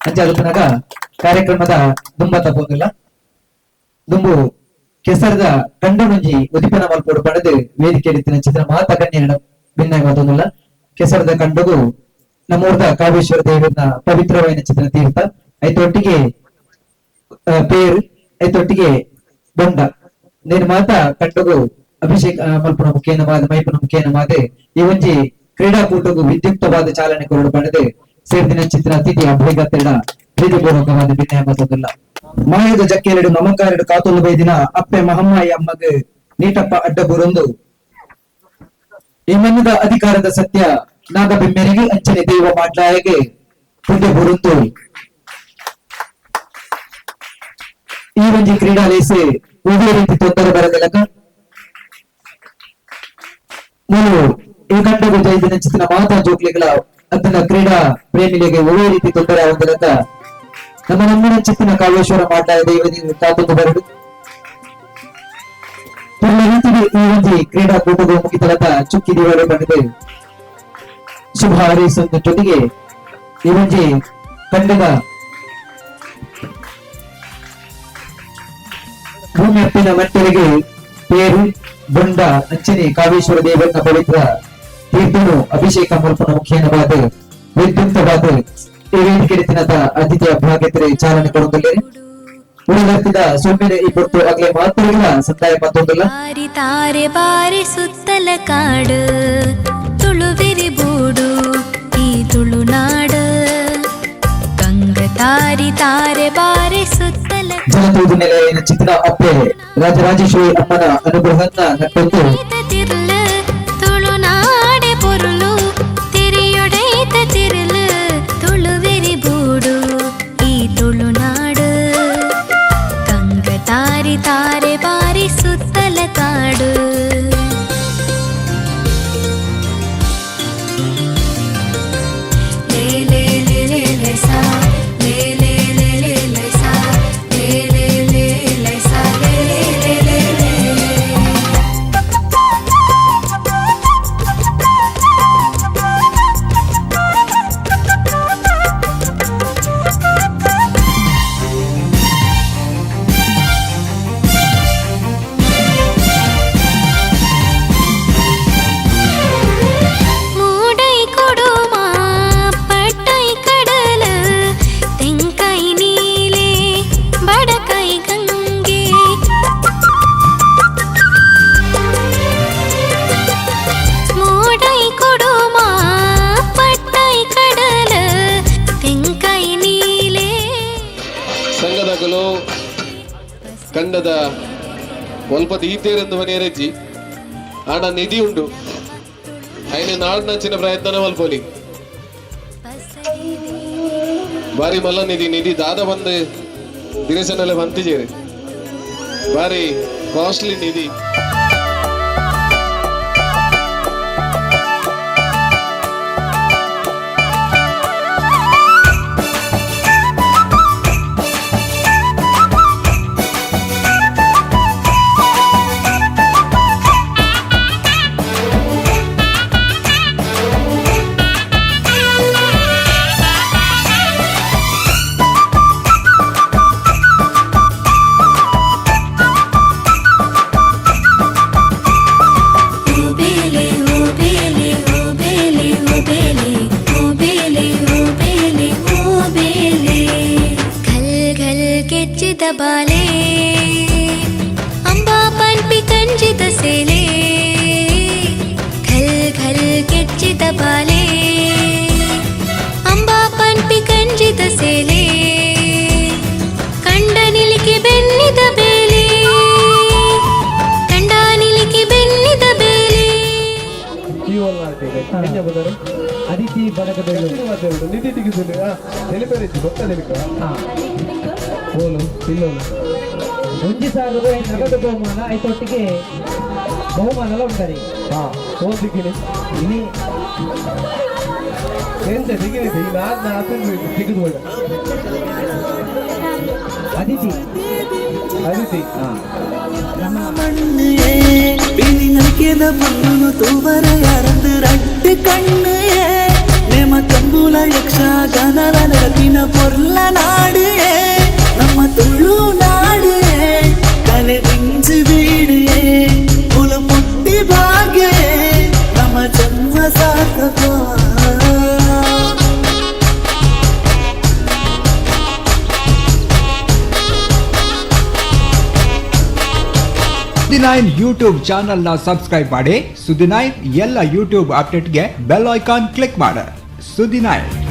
ಅಂಚೆ ಅದಕ್ಕನಾಗ ಕಾರ್ಯಕ್ರಮದ ದುಂಬ ತಪ್ಪೋದಿಲ್ಲ ದುಂಬು ಕೆಸರದ ಕಂಡುನುಂಜಿ ಉದಿಪನ ಮಲ್ಪೋಡು ಪಡೆದು ವೇದಿಕೆಯಲ್ಲಿ ಚಿತ್ರ ಮಾತಕನ್ಯ ಭಿನ್ನ ಮಾತೊಂದಿಲ್ಲ ಕೆಸರದ ಕಂಡುಗು ನಮ್ಮೂರ್ದ ಕಾವೇಶ್ವರ ದೇವರನ್ನ ಪವಿತ್ರವಾದ ಚಿತ್ರ ತೀರ್ಥ ಐತೊಟ್ಟಿಗೆ ಪೇರು ಐತೊಟ್ಟಿಗೆ ಬೊಂಡ ನೇನು ಮಾತ ಕಂಡುಗು ಅಭಿಷೇಕ ಮಲ್ಪನ ಮುಖೇನ ಮಾದ ಮೈಪನ ಮುಖೇನ ಮಾದೆ ಈ ಒಂಜಿ ಕ್ರೀಡಾಕೂಟಗೂ ವಿದ್ಯುಕ್ತವಾದ ಚಾಲನೆ ಕೊರಡು ಪಡೆದು ಸೇರ್ದಿನ ಚಿತ್ರ ಅತಿಥಿ ಅಭ್ಯಗತೆಡ ಪ್ರೀತಿಪೂರ್ವಕವಾದ ಭಿನ್ನ ಮಾತೊಂದಿಲ್ಲ ಮಾಯದ ಜಕ್ಕೆರಡು ನಮಕಾರೆಡು ಕಾತೊಂದು ಬೈದಿನ ಅಪ್ಪೆ ಮಹಮ್ಮಾಯಿ ಅಮ್ಮಗೆ ನೀಟಪ್ಪ ಅಡ್ಡ ಬುರೊಂದು ಈ ಮನ್ನದ ಅಧಿಕಾರದ ಸತ್ಯ ನಾಗಬೆಮ್ಮೆರಿಗೆ ಅಂಚನೆ ದೈವ ಮಾಡ್ಲಾಯಗೆ ಪುಣ್ಯ ಬುರುಂತು ಈ ಒಂಜಿ ಕ್ರೀಡಾಲೇಸೆ ಒಂದೇ ರೀತಿ ತೊಂದರೆ ಬರದಲಕ ನೀವು ಈ ಗಂಟೆಗೂ ಜೈದಿನ ಚಿತ್ರ ಮಾತಾ ಜೋಕ್ಲಿಗಳ ಅದನ್ನ ಕ್ರೀಡಾ ಪ್ರೇಮಿಗಳಿಗೆ ಒಳ್ಳೆ ರೀತಿ ತೊಂದರೆ ಆಗುವುದರಿಂದ ನಮ್ಮ ನಮ್ಮನ ಚಿತ್ತಿನ ಕಾವೇಶ್ವರ ಮಾತಾಡ ದೈವದಿಂದ ಕಾತೊಂದು ಬರಡು ರೀತಿಗೆ ಈ ಒಂದು ಕ್ರೀಡಾಕೂಟದ ಮುಗಿತಲದ ಚುಕ್ಕಿ ದಿವಾಳಿ ಬಣ್ಣದ ಶುಭ ಹಾರೈಸುವ ಜೊತೆಗೆ ಈ ಒಂದು ತಂಡದ ಭೂಮಿಯಪ್ಪಿನ ಮಟ್ಟರಿಗೆ ಪೇರು ಬೊಂಡ ಅಂಚನೆ ಕಾವೇಶ್ವರ ದೇವರನ್ನ ಪವಿತ್ರ ತೀರ್ಥನು ಅಭಿಷೇಕ ಮಲ್ಪನ ಮುಖ್ಯನವಾದ ವಿದ್ಯುಕ್ತವಾದ ಈ ವೇದಿಕೆ ಅತಿಥಿಯ ಭಾಗ್ಯತೆ ಚಾಲನೆ ಕೊಡುತ್ತಲೇ ಉಳಿದ ಸೊಮ್ಮೆಲೆ ಈ ಹೊತ್ತು ಆಗಲೇ ಮಾತುಗಳ ಸಂದಾಯ ಮತ್ತೊಂದಲ್ಲ ತಾರೆ ಬಾರಿ ಸುತ್ತಲ ಕಾಡು ತುಳುವಿರಿ ಬೂಡು ಈ ತುಳುನಾಡು ಗಂಗ ತಾರಿ ತಾರೆ ಬಾರಿ ಸುತ್ತಲ ಜನತೂದು ನೆಲೆಯ ಚಿತ್ರ ಅಪ್ಪೆ ರಾಜರಾಜೇಶ್ವರಿ ಅಮ್ಮನ ಅನುಗ್ರಹನ್ನ ನಟ್ಟೊಂದು ತಿರ್ಲು ತುಳುನಾಡೆ ಪೊರುಳು ತಿರಿಯೊಡೆತ ತಿರ್ಲು ತುಳುವಿರಿ ಬೂಡು ಈ ತುಳುನಾಡು ಗಂಗ ತಾರಿ ತಾರೆ ಬಾರಿ ಸುತ್ತಲ ಕಾಡು ಲೇ ಲೇ ಲೇ ಲೇ ಲೇ ಸಾ ಲೇ ಲೇ ಲೇ ಲೇ ಲೇ ಸಾ ಲೇ ಲೇ ಲೇ ಲೇ ಸಾ ಲೇ ಲೇ ಲೇ ಲೇ ಮೂಡೈ ಕೊಡುಮ ಪಟ್ಟೈ ಕಡಲ ತೆಂಕೈ ನೀಲೆ ಬಡಕೈ ಗಂಗೆ ಮೂಡೈ ಕೊಡುಮ ಪಟ್ಟೈ ಕಡಲ ತೆಂಕೈ ನೀಲೆ ಸಂಘದಗಲು ಕಂಡದ ಒಲ್ಪದ ಈತೇರೆಂದು ಮನೆಯರೆಜ್ಜಿ ಆಡ ನಿಧಿ ಉಂಟು ఆయన నాడినంచిన ప్రయత్నం వల్పోలి ಬಾರಿ ಮಲ್ಲ ನಿಧಿ ದಾದ ಬಂದು ದಿರೇಸನೆಲ್ಲ ಬಂತಿಜೇರಿ ಬಾರಿ ಕಾಸ್ಟ್ಲಿ ನಿಧಿ ಕೆಚ್ಚಿದ ಬಾಲೆ ಅಂಬಾ ಪನ್ಪಿ ಕಂಜಿದ ಸೇಲೆ ಘಲ್ ಘಲ್ ಕೆಚ್ಚಿದ ಬಾಲೆ ಅಂಬಾ ಪನ್ಪಿ ಕಂಜಿದ ಸೇಲೆ ಕಂಡ ನಿಲಿಕೆ ಬೆನ್ನಿದ ಬೇಲೆ ಕಂಡ ನಿಲಿಕೆ ಬೆನ್ನಿದ ಬೇಲೆ ಅದಿತಿ ಬಡಗಬೇಳು ನಿಧಿ ತೆಗೆದು ನೆಲೆಬೇರಿತ್ತು ಗೊತ್ತ ನೆನಕ ಓಲು ಇಲ್ಲೋಲು 1,000 ರೂಪಾಯಿ ನಗದು ಬಹುಮಾನ ಐತೊಟ್ಟಿಗೆ ಬಹುಮಾನ ಎಲ್ಲ ಉಂಟರಿ ಓದ್ಲಿಕ್ಕೆ ಇನಿ ಎಂತ ತೆಗಿಲಿದೆ ಈಗ ತೆಗೆದು ಹೋದ ಅದಿತಿ நடிக்கத பொண்ணு தூவர இறந்து ரெண்டு கண்ணு நேம கம்புல யக்ஷா கனல நடத்தின பொருள நாடு நம்ம துளு நாடு கலை விஞ்சு வீடு குல முட்டி பாகிய நம்ம ஜன்ம சார்த்தகோ ಸುದ್ದಿ9 ಯೂಟ್ಯೂಬ್ ಚಾನಲ್ ನ ಸಬ್ಸ್ಕ್ರೈಬ್ ಮಾಡಿ ಸುದ್ದಿ9 ಎಲ್ಲ ಯೂಟ್ಯೂಬ್ ಅಪ್ಡೇಟ್ಗೆ ಬೆಲ್ ಐಕಾನ್ ಕ್ಲಿಕ್ ಮಾಡಿ ಸುದ್ದಿ9